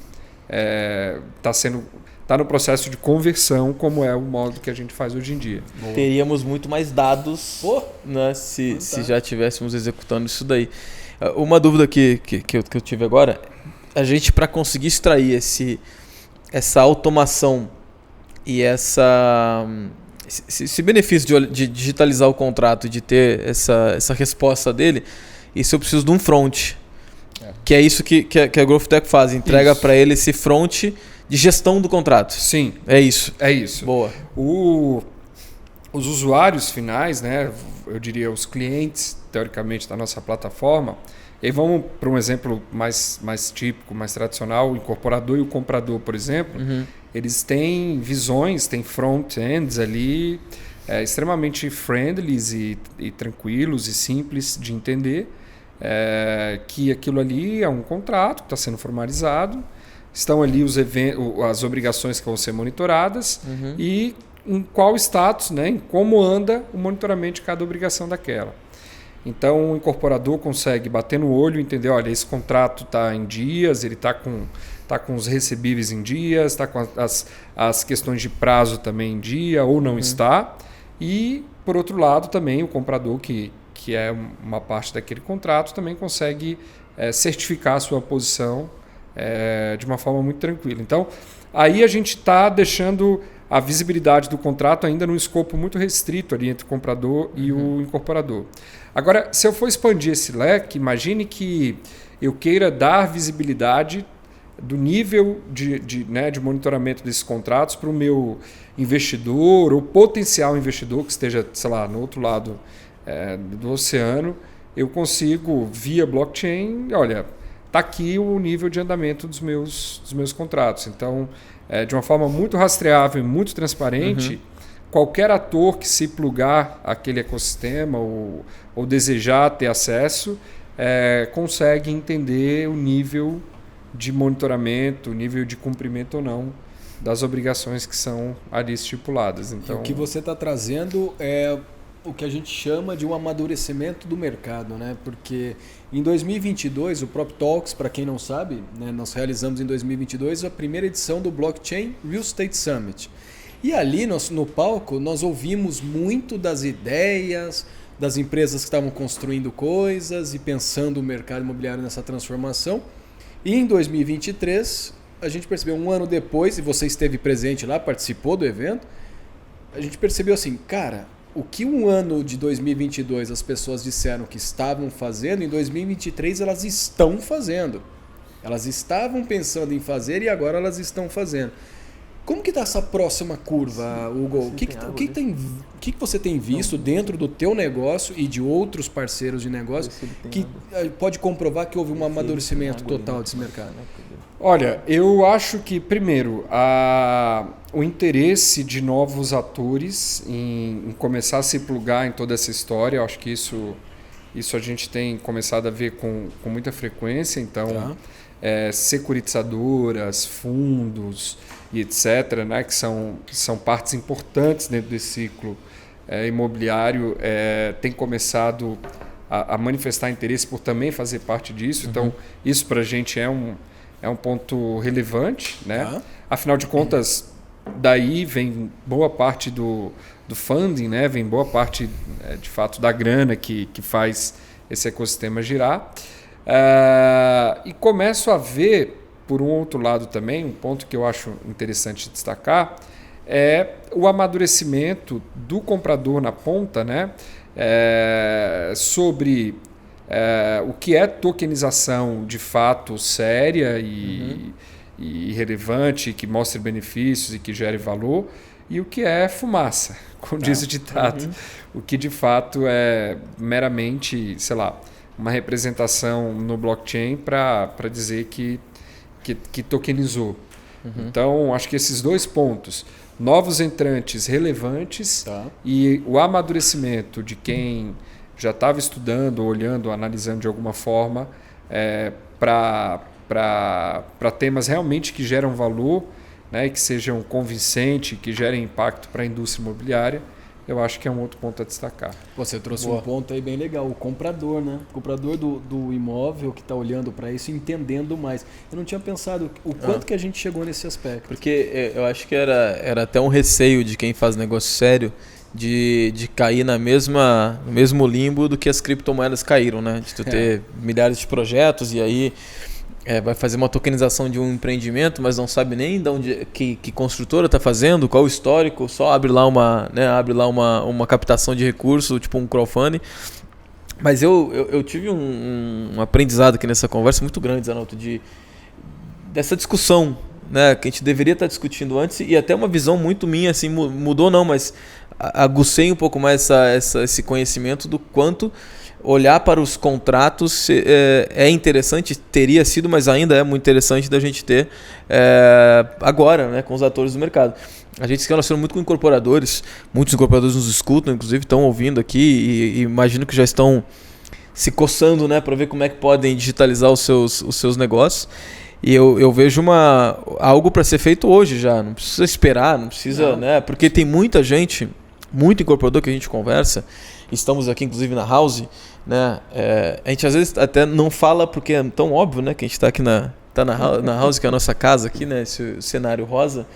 está no processo de conversão, como é o modo que a gente faz hoje em dia. Boa. Teríamos muito mais dados, né, se já estivéssemos executando isso daí. Uma dúvida que eu tive agora... A gente, para conseguir extrair essa automação e esse benefício de digitalizar o contrato e de ter essa resposta dele, isso eu preciso de um front. Que é isso que a GrowthTech faz. Entrega para ele esse front de gestão do contrato. Sim. É isso. É isso. Boa. Os usuários finais, né, eu diria os clientes, teoricamente, da nossa plataforma... E aí vamos para um exemplo mais típico, mais tradicional, o incorporador e o comprador, por exemplo. Eles têm visões, têm front-ends ali extremamente friendly e tranquilos e simples de entender, que aquilo ali é um contrato que está sendo formalizado, estão ali as obrigações que vão ser monitoradas e em qual status, né, em como anda o monitoramento de cada obrigação daquela. Então, o incorporador consegue bater no olho e entender, olha, esse contrato está em dias, ele está com os recebíveis em dias, está com as questões de prazo também em dia ou não está. E, por outro lado, também o comprador, que é uma parte daquele contrato, também consegue certificar a sua posição de uma forma muito tranquila. Então, aí a gente está deixando a visibilidade do contrato ainda num escopo muito restrito ali entre o comprador e o incorporador. Agora, se eu for expandir esse leque, imagine que eu queira dar visibilidade do nível de monitoramento desses contratos para o meu investidor ou potencial investidor que esteja, sei lá, no outro lado do oceano. Eu consigo, via blockchain, olha, está aqui o nível de andamento dos meus contratos. Então, de uma forma muito rastreável e muito transparente, qualquer ator que se plugar àquele ecossistema ou desejar ter acesso, consegue entender o nível de monitoramento, o nível de cumprimento ou não das obrigações que são ali estipuladas. Então, o que você está trazendo é o que a gente chama de um amadurecimento do mercado, né? Porque em 2022, o PropTalks, para quem não sabe, né, nós realizamos em 2022 a primeira edição do Blockchain Real Estate Summit. E ali no palco nós ouvimos muito das ideias das empresas que estavam construindo coisas e pensando o mercado imobiliário nessa transformação. E em 2023, a gente percebeu, um ano depois, e você esteve presente lá, participou do evento, a gente percebeu assim, cara, o que um ano de 2022 as pessoas disseram que estavam fazendo, em 2023 elas estão fazendo. Elas estavam pensando em fazer e agora elas estão fazendo. Como que está essa próxima curva, Hugo? O que você tem visto dentro do teu negócio e de outros parceiros de negócio que pode comprovar que houve um amadurecimento total desse mercado? Olha, eu acho que, primeiro, o interesse de novos atores em começar a se plugar em toda essa história, eu acho que isso a gente tem começado a ver com muita frequência. Então, securitizadoras, fundos e etc., né, que são partes importantes dentro desse ciclo imobiliário, tem começado a manifestar interesse por também fazer parte disso. Então, isso para a gente é um ponto relevante, né? Afinal de contas, daí vem boa parte do funding, né? Vem boa parte, de fato, da grana que faz esse ecossistema girar. E começo a ver, por um outro lado também, um ponto que eu acho interessante destacar, é o amadurecimento do comprador na ponta, né? Sobre o que é tokenização de fato séria e relevante, que mostre benefícios e que gere valor, e o que é fumaça, como diz o ditado. O que de fato é meramente, sei lá, uma representação no blockchain para dizer que tokenizou. Então, acho que esses dois pontos, novos entrantes relevantes e o amadurecimento de quem já estava estudando, olhando, analisando de alguma forma para temas realmente que geram valor, né, que sejam convincentes, que gerem impacto para a indústria imobiliária, eu acho que é um outro ponto a destacar. Você trouxe um ponto aí bem legal, o comprador, né? O comprador do imóvel que está olhando para isso, entendendo mais. Eu não tinha pensado o quanto que a gente chegou nesse aspecto. Porque eu acho que era até um receio de quem faz negócio sério de cair no mesmo limbo do que as criptomoedas caíram, né? De tu ter milhares de projetos e aí vai fazer uma tokenização de um empreendimento, mas não sabe nem de onde que construtora está fazendo, qual o histórico, só abre lá uma captação de recurso, tipo um crowdfunding. Mas eu tive um aprendizado aqui nessa conversa muito grande, Zanotto, dessa discussão, né, que a gente deveria estar discutindo antes, e até uma visão muito minha, assim, mudou não, mas agucei um pouco mais esse conhecimento do quanto olhar para os contratos é interessante, teria sido, mas ainda é muito interessante da gente ter agora, né, com os atores do mercado. A gente se relaciona muito com incorporadores, muitos incorporadores nos escutam, inclusive estão ouvindo aqui e imagino que já estão se coçando, né, para ver como é que podem digitalizar os seus negócios. E eu vejo algo para ser feito hoje já, não precisa esperar, não precisa, né, porque tem muita gente, muito incorporador que a gente conversa. Estamos aqui, inclusive, na House, né? A gente às vezes até não fala porque é tão óbvio, né? Que a gente está aqui na House, que é a nossa casa aqui, né? Esse cenário rosa.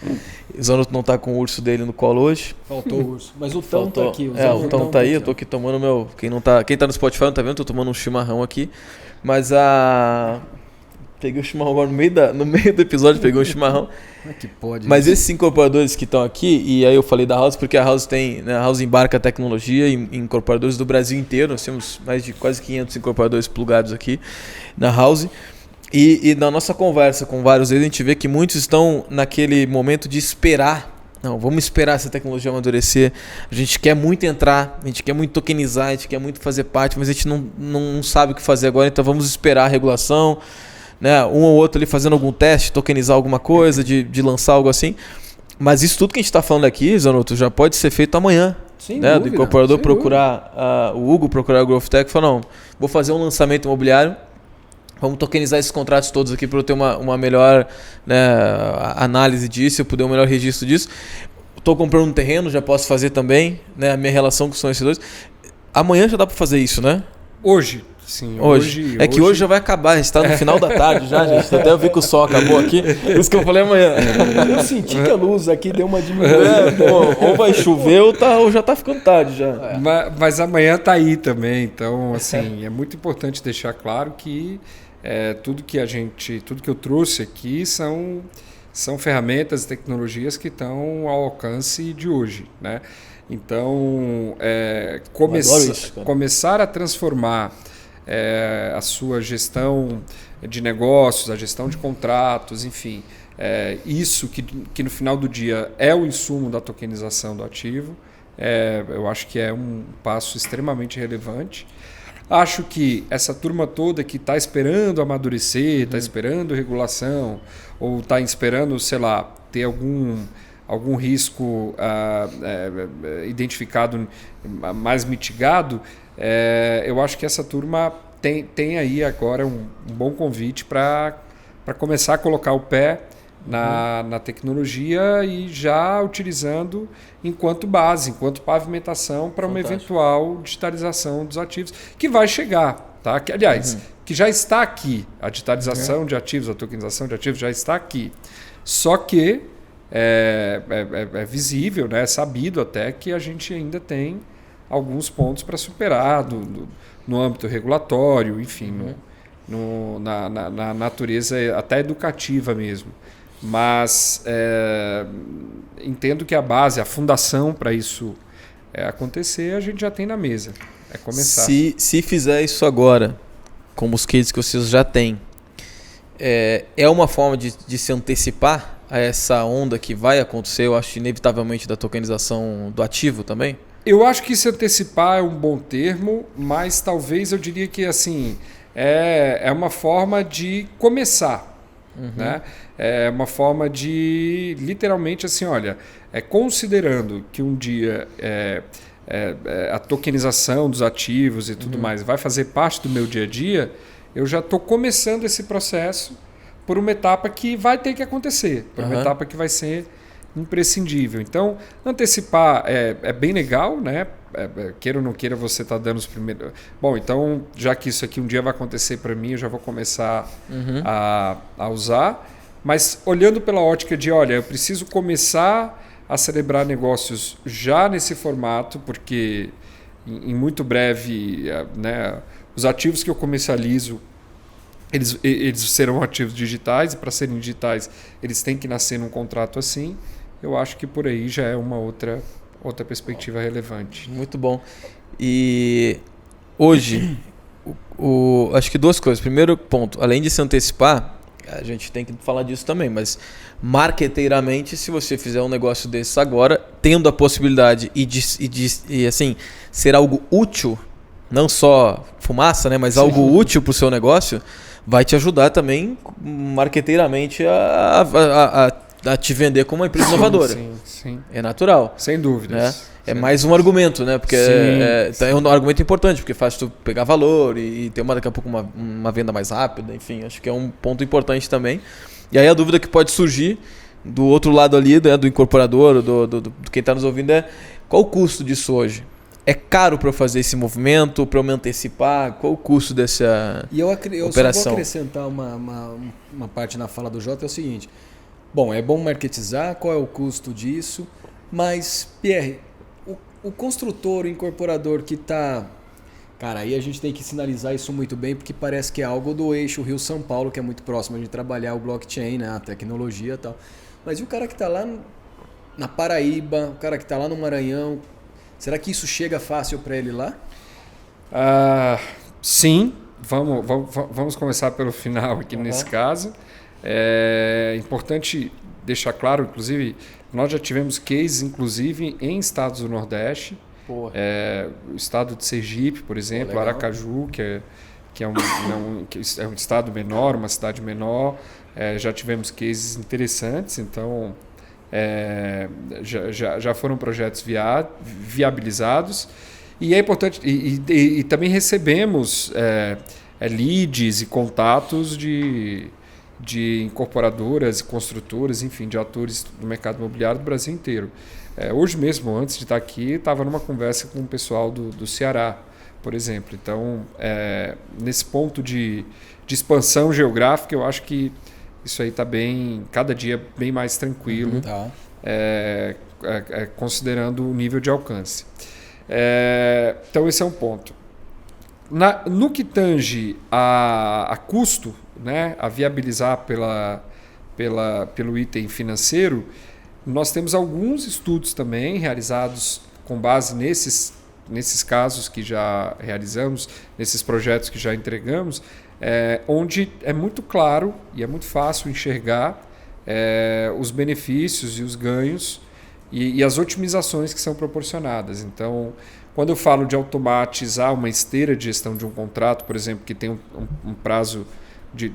O Zanotto não está com o urso dele no colo hoje. Faltou o urso. Mas o Tão está aqui. O Tão está aí. Eu estou aqui tomando meu... Quem tá no Spotify não tá vendo, estou tomando um chimarrão aqui. Mas peguei o chimarrão agora no meio do episódio, peguei um chimarrão. Que pode. Mas esses incorporadores que estão aqui, e aí eu falei da House porque a House a House embarca tecnologia em incorporadores do Brasil inteiro. Nós temos mais de quase 500 incorporadores plugados aqui na House. E na nossa conversa com vários deles, a gente vê que muitos estão naquele momento de esperar. Não, vamos esperar essa tecnologia amadurecer. A gente quer muito entrar, a gente quer muito tokenizar, a gente quer muito fazer parte, mas a gente não sabe o que fazer agora, então vamos esperar a regulação. né, um ou outro ali fazendo algum teste, tokenizar alguma coisa, de lançar algo assim. Mas isso tudo que a gente está falando aqui, Zanotto, já pode ser feito amanhã. Sem né? dúvida, Do incorporador sem procurar, o Hugo procurar a Growth Tech e falar, não, vou fazer um lançamento imobiliário, vamos tokenizar esses contratos todos aqui para eu ter uma melhor, né, análise disso, eu poder um melhor registro disso. Estou comprando um terreno, já posso fazer também, né, a minha relação com os fornecedores. Amanhã já dá para fazer isso, né? Hoje, sim. Hoje. É que hoje já vai acabar, a gente está no final da tarde já, gente. Até eu vi que o sol acabou aqui, por isso que eu falei amanhã. Eu senti que a luz aqui deu uma diminuída. Ou vai chover ou já está ficando tarde já. Mas amanhã está aí também, então assim, é muito importante deixar claro que tudo que eu trouxe aqui são ferramentas e tecnologias que estão ao alcance de hoje, né? Então, começar a transformar a sua gestão de negócios, a gestão de contratos, enfim, isso que no final do dia é o insumo da tokenização do ativo, eu acho que é um passo extremamente relevante. Acho que essa turma toda que está esperando amadurecer, está esperando regulação, ou está esperando, sei lá, ter algum risco identificado, mais mitigado, eu acho que essa turma tem aí agora um bom convite para começar a colocar o pé na tecnologia e já utilizando enquanto base, enquanto pavimentação para uma eventual digitalização dos ativos, que vai chegar. Tá? Que, aliás, que já está aqui. A digitalização de ativos, a tokenização de ativos já está aqui. Só que é visível, né? É sabido até que a gente ainda tem alguns pontos para superar no âmbito regulatório, enfim, na natureza até educativa mesmo. Mas entendo que a base, a fundação para isso acontecer, a gente já tem na mesa. É começar. Se fizer isso agora, como os cases que vocês já têm, é uma forma de se antecipar a essa onda que vai acontecer, eu acho, inevitavelmente, da tokenização do ativo também? Eu acho que se antecipar é um bom termo, mas talvez eu diria que assim é uma forma de começar. Né? É uma forma de, literalmente, assim, olha, considerando que um dia a tokenização dos ativos e tudo mais vai fazer parte do meu dia a dia, eu já estou começando esse processo por uma etapa que vai ter que acontecer, por uma etapa que vai ser imprescindível. Então, antecipar é bem legal, né? Queira ou não queira, você está dando os primeiros... Bom, então, já que isso aqui um dia vai acontecer para mim, eu já vou começar a usar. Mas olhando pela ótica de, olha, eu preciso começar a celebrar negócios já nesse formato, porque em muito breve, né, os ativos que eu comercializo, eles serão ativos digitais, e para serem digitais, eles têm que nascer num contrato assim. Eu acho que por aí já é uma outra perspectiva relevante. Muito bom. E hoje, acho que duas coisas. Primeiro ponto, além de se antecipar, a gente tem que falar disso também, mas marqueteiramente, se você fizer um negócio desses agora, tendo a possibilidade e assim, ser algo útil, não só fumaça, né, mas algo útil para o seu negócio, vai te ajudar também marqueteiramente a te vender como uma empresa inovadora. Sim. É natural. Sem dúvidas. Né? É mais um argumento, né? Porque é um argumento importante, porque faz tu pegar valor e ter daqui a pouco uma venda mais rápida, enfim, acho que é um ponto importante também. E aí a dúvida que pode surgir do outro lado ali, né, do incorporador, do quem está nos ouvindo, é qual o custo disso hoje? É caro para eu fazer esse movimento, para eu me antecipar? Qual o custo dessa operação? Eu só vou acrescentar uma parte na fala do Jota, é o seguinte. Bom, é bom marketizar, qual é o custo disso? Mas, Pierre, o construtor, o incorporador que está... Cara, aí a gente tem que sinalizar isso muito bem, porque parece que é algo do eixo Rio-São Paulo, que é muito próximo de trabalhar o blockchain, né, a tecnologia e tal. Mas e o cara que está lá na Paraíba, o cara que está lá no Maranhão... Será que isso chega fácil para ele lá? Sim, vamos começar pelo final aqui nesse caso. É importante deixar claro, inclusive, nós já tivemos cases, inclusive, em estados do Nordeste. O estado de Sergipe, por exemplo, Aracaju, que que é um estado menor, uma cidade menor. Já tivemos cases interessantes, então já foram projetos viabilizados. E é importante, e também recebemos leads e contatos de incorporadoras e construtoras, enfim, de atores do mercado imobiliário do Brasil inteiro. Hoje mesmo, antes de estar aqui, estava numa conversa com o pessoal do Ceará, por exemplo. Então, nesse ponto de expansão geográfica, eu acho que isso aí está cada dia bem mais tranquilo, considerando o nível de alcance. Então, esse é um ponto. No que tange a custo, né, a viabilizar pelo item financeiro, nós temos alguns estudos também realizados com base nesses casos que já realizamos, nesses projetos que já entregamos, onde é muito claro e é muito fácil enxergar os benefícios e os ganhos e as otimizações que são proporcionadas. Então, quando eu falo de automatizar uma esteira de gestão de um contrato, por exemplo, que tem um prazo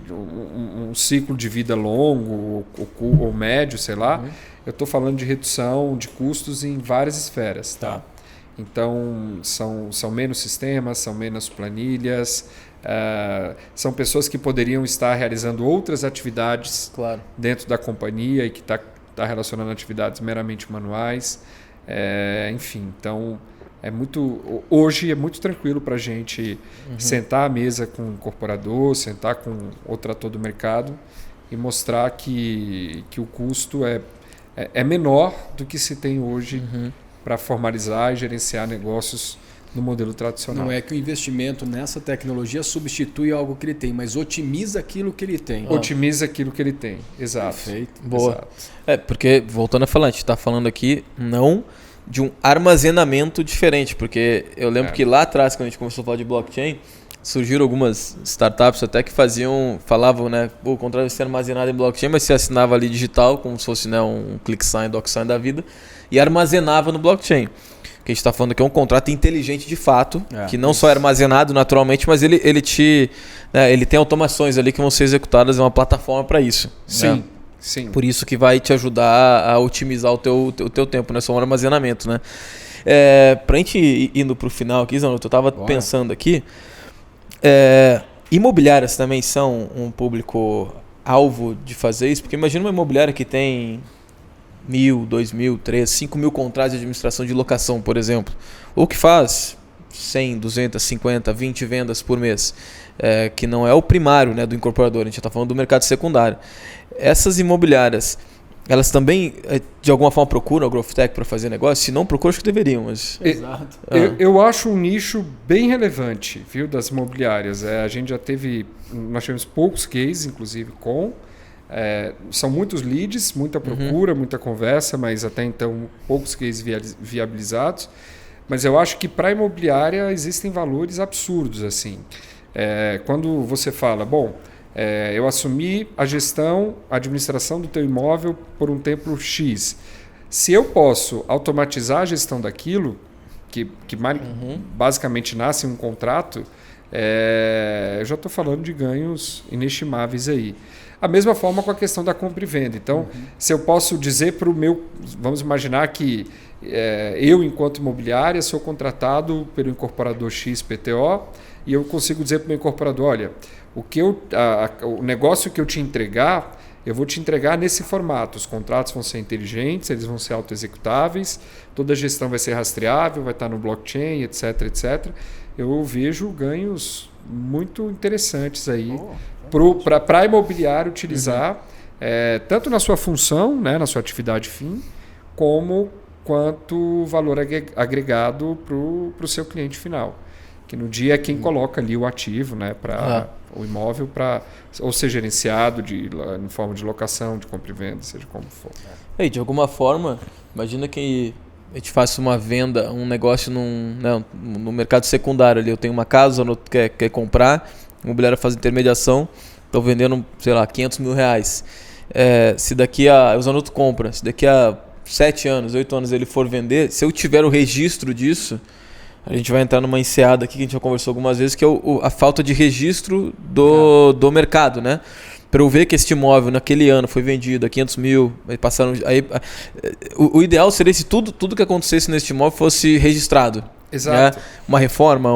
um ciclo de vida longo ou médio, sei lá, eu estou falando de redução de custos em várias esferas. Tá? Então, são menos sistemas, são menos planilhas, são pessoas que poderiam estar realizando outras atividades dentro da companhia e que está relacionando atividades meramente manuais. Enfim, então... Hoje é muito tranquilo para a gente sentar à mesa com um incorporador, sentar com outro ator do mercado e mostrar que o custo é menor do que se tem hoje para formalizar e gerenciar negócios no modelo tradicional. Não é que o investimento nessa tecnologia substitui algo que ele tem, mas otimiza aquilo que ele tem. Otimiza aquilo que ele tem, exato. Perfeito. Boa. Exato. Porque, voltando a falar, a gente está falando aqui não de um armazenamento diferente, porque eu lembro que lá atrás, quando a gente começou a falar de blockchain, surgiram algumas startups até que falavam, né, o contrato vai ser armazenado em blockchain, mas você assinava ali digital, como se fosse, né, um ClickSign, DocSign da vida, e armazenava no blockchain. O que a gente está falando aqui é um contrato inteligente de fato, que não só é armazenado naturalmente, mas ele tem automações ali que vão ser executadas em uma plataforma para isso. Sim. Né? Sim. Por isso que vai te ajudar a otimizar o teu tempo, né? Só um armazenamento, né? Pra gente ir indo pro final aqui, Zanotto, eu tava pensando aqui, imobiliárias também são um público alvo de fazer isso, porque imagina uma imobiliária que tem 1.000, 2.000, 3.000, 5.000 contratos de administração de locação, por exemplo, ou que faz 100, 200, 50, 20 vendas por mês, que não é o primário, né, do incorporador, a gente já está falando do mercado secundário. Essas imobiliárias, elas também, de alguma forma, procuram a Growth Tech para fazer negócio? Se não procuram, acho que deveriam. Mas... Exato. Eu acho um nicho bem relevante, viu, das imobiliárias. A gente nós tivemos poucos cases, inclusive, são muitos leads, muita procura, muita conversa, mas até então poucos cases viabilizados. Mas eu acho que para a imobiliária existem valores absurdos. Assim. Quando você fala, eu assumi a administração do teu imóvel por um tempo X. Se eu posso automatizar a gestão daquilo, que basicamente nasce em um contrato, eu já estou falando de ganhos inestimáveis aí. A mesma forma com a questão da compra e venda. Então, se eu posso dizer para o meu... Vamos imaginar que eu, enquanto imobiliária, sou contratado pelo incorporador XPTO e eu consigo dizer para o meu incorporador, olha, o negócio que eu te entregar, eu vou te entregar nesse formato. Os contratos vão ser inteligentes, eles vão ser auto-executáveis, toda a gestão vai ser rastreável, vai estar no blockchain, etc, etc. Eu vejo ganhos muito interessantes aí para a imobiliária utilizar, tanto na sua função, né, na sua atividade fim, quanto valor agregado para o seu cliente final. Que no dia é quem coloca ali o ativo, né, o imóvel para ou ser gerenciado em forma de locação, de compra e venda, seja como for. De alguma forma, imagina que a gente faça uma venda, um negócio no mercado secundário ali. Eu tenho uma casa, o outro quer comprar, a imobiliária faz intermediação, estou vendendo, sei lá, R$500 mil. Se daqui o Zanotto compra, se daqui a 7 anos, 8 anos ele for vender, se eu tiver o registro disso, A gente vai entrar numa enseada aqui que a gente já conversou algumas vezes, que é a falta de registro do mercado, né? Para eu ver que este imóvel naquele ano foi vendido a 500 mil, o ideal seria se tudo que acontecesse neste imóvel fosse registrado. Exato. Né? Uma reforma,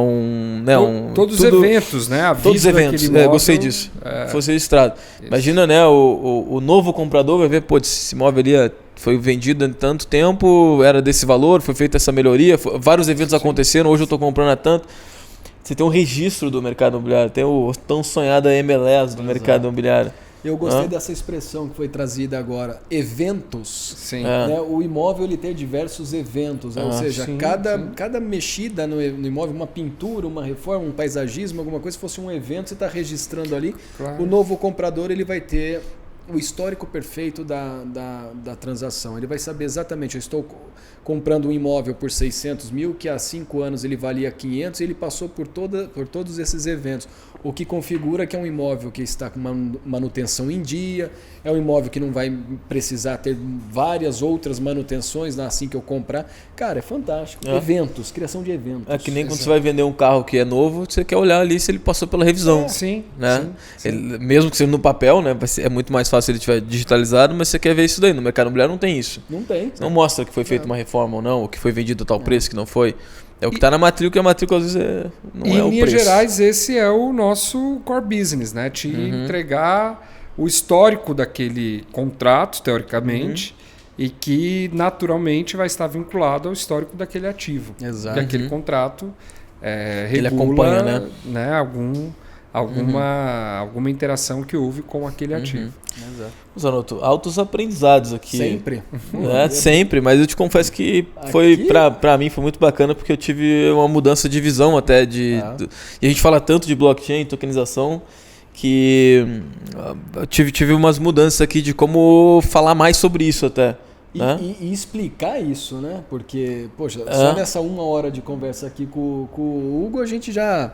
todos os eventos, né? Todos os eventos, gostei disso. Fosse registrado. Isso. Imagina, né? O novo comprador vai ver, pô, esse imóvel ali foi vendido em tanto tempo, era desse valor, foi feita essa melhoria, vários eventos aconteceram, hoje eu estou comprando a tanto. Você tem um registro do mercado imobiliário, tem o tão sonhado MLS do mercado imobiliário. Eu gostei dessa expressão que foi trazida agora, eventos. Sim. Né? O imóvel ele tem diversos eventos, ou seja, cada mexida no imóvel, uma pintura, uma reforma, um paisagismo, alguma coisa, se fosse um evento, você está registrando ali. Claro. O novo comprador ele vai ter o histórico perfeito da transação. Ele vai saber exatamente, eu estou comprando um imóvel por 600 mil, que há 5 anos ele valia 500 e ele passou por todos esses eventos. O que configura que é um imóvel que está com manutenção em dia, é um imóvel que não vai precisar ter várias outras manutenções assim que eu comprar. Cara, é fantástico. Eventos, criação de eventos. É que nem quando você vai vender um carro que é novo, você quer olhar ali se ele passou pela revisão. Sim. Né? Sim. Ele, mesmo que seja no papel, né? É muito mais fácil se ele estiver digitalizado, mas você quer ver isso daí. No mercado imobiliário não tem isso. Não tem. Não mostra que foi feita uma reforma ou não, ou que foi vendido a tal preço, que não foi. É o que está na matrícula, e a matrícula às vezes não é o preço. Em linhas gerais, esse é o nosso core business, né? Te entregar o histórico daquele contrato, teoricamente, e que naturalmente vai estar vinculado ao histórico daquele ativo. Exato. Que aquele contrato regula, ele acompanha, né, alguma interação que houve com aquele ativo. Exato. Zanotto, altos aprendizados aqui. Sempre. Sempre, mas eu te confesso que foi para mim foi muito bacana porque eu tive uma mudança de visão até e a gente fala tanto de blockchain, tokenização, que eu tive umas mudanças aqui de como falar mais sobre isso até. E explicar isso, né? Porque, poxa, só nessa 1 hora de conversa aqui com o Hugo, a gente já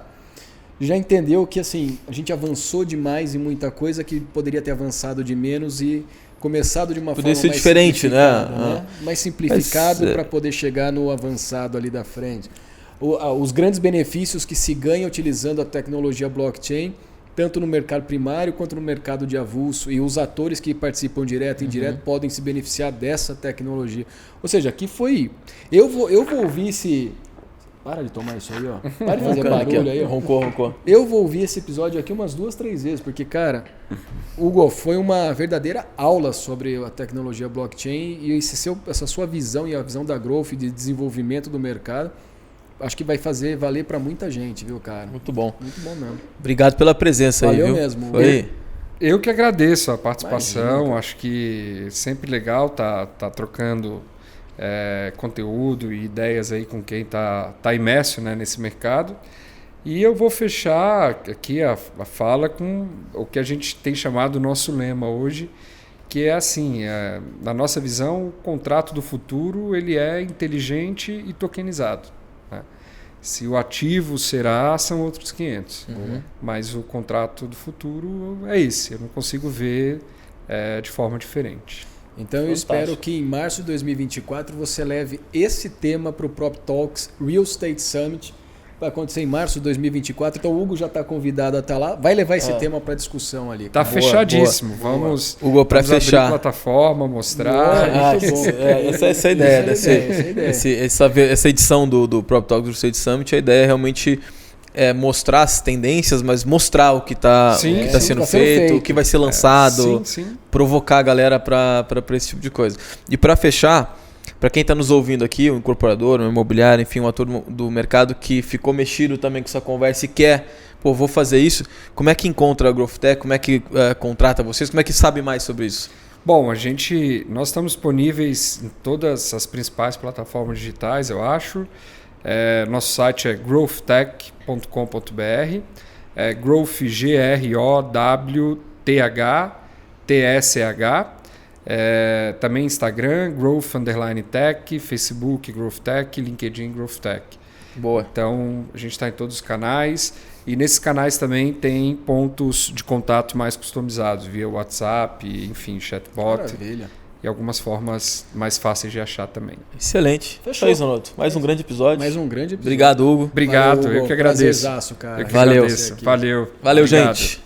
entendeu que assim, a gente avançou demais em muita coisa que poderia ter avançado de menos e começado de uma forma mais diferente, né? Mais simplificado para poder chegar no avançado ali da frente. Os grandes benefícios que se ganha utilizando a tecnologia blockchain, tanto no mercado primário quanto no mercado de avulso, e os atores que participam direto e indireto podem se beneficiar dessa tecnologia. Ou seja, aqui foi... Eu vou ouvir esse... Para de tomar isso aí, ó. Para de fazer barulho aí, ó. Roncou. Eu vou ouvir esse episódio aqui umas 2, 3 vezes, porque, cara, Hugo, foi uma verdadeira aula sobre a tecnologia blockchain e essa sua visão e a visão da Growth de desenvolvimento do mercado, acho que vai fazer valer para muita gente, viu, cara? Muito bom. Muito bom mesmo. Obrigado pela presença. Valeu aí, viu? Mesmo. Foi. Eu que agradeço a participação. Imagina, acho que sempre legal tá trocando conteúdo e ideias aí com quem tá imerso, né, nesse mercado. E eu vou fechar aqui a fala com o que a gente tem chamado o nosso lema hoje, que é assim, na nossa visão, o contrato do futuro ele é inteligente e tokenizado. Né? Se o ativo será, são outros 500. Mas o contrato do futuro é esse, eu não consigo ver de forma diferente. Então eu espero que em março de 2024 você leve esse tema para o Prop Talks Real Estate Summit. Vai acontecer em março de 2024. Então o Hugo já está convidado a estar lá. Vai levar esse tema para discussão ali. Tá fechadíssimo. Vamos, Hugo, para fechar abrir plataforma, mostrar. Muito bom. Essa é a ideia. Essa edição do Prop Talks Real Estate Summit, a ideia é realmente mostrar as tendências, mas mostrar o que está sendo feito, o que vai ser lançado, provocar a galera para esse tipo de coisa. E para fechar, para quem está nos ouvindo aqui, um incorporador, um imobiliário, enfim, um ator do mercado que ficou mexido também com essa conversa e quer, vou fazer isso, como é que encontra a GrowthTech, como é que contrata vocês, como é que sabe mais sobre isso? Bom, nós estamos disponíveis em todas as principais plataformas digitais, eu acho. Nosso site é growthtech.com.br, Growth, GROWTH, também Instagram, Growth_Tech, Facebook, GrowthTech, LinkedIn, GrowthTech. Boa. Então, a gente está em todos os canais e nesses canais também tem pontos de contato mais customizados, via WhatsApp, enfim, chatbot. Maravilha. e algumas formas mais fáceis de achar também. Excelente. Fechou. Fechou, Zanotto. Mais um grande episódio. Mais um grande episódio. Obrigado, Hugo. Obrigado, Valeu, eu Hugo. que agradeço. Prazerzaço, cara. Eu que Valeu. agradeço. Valeu. Valeu, Obrigado. gente.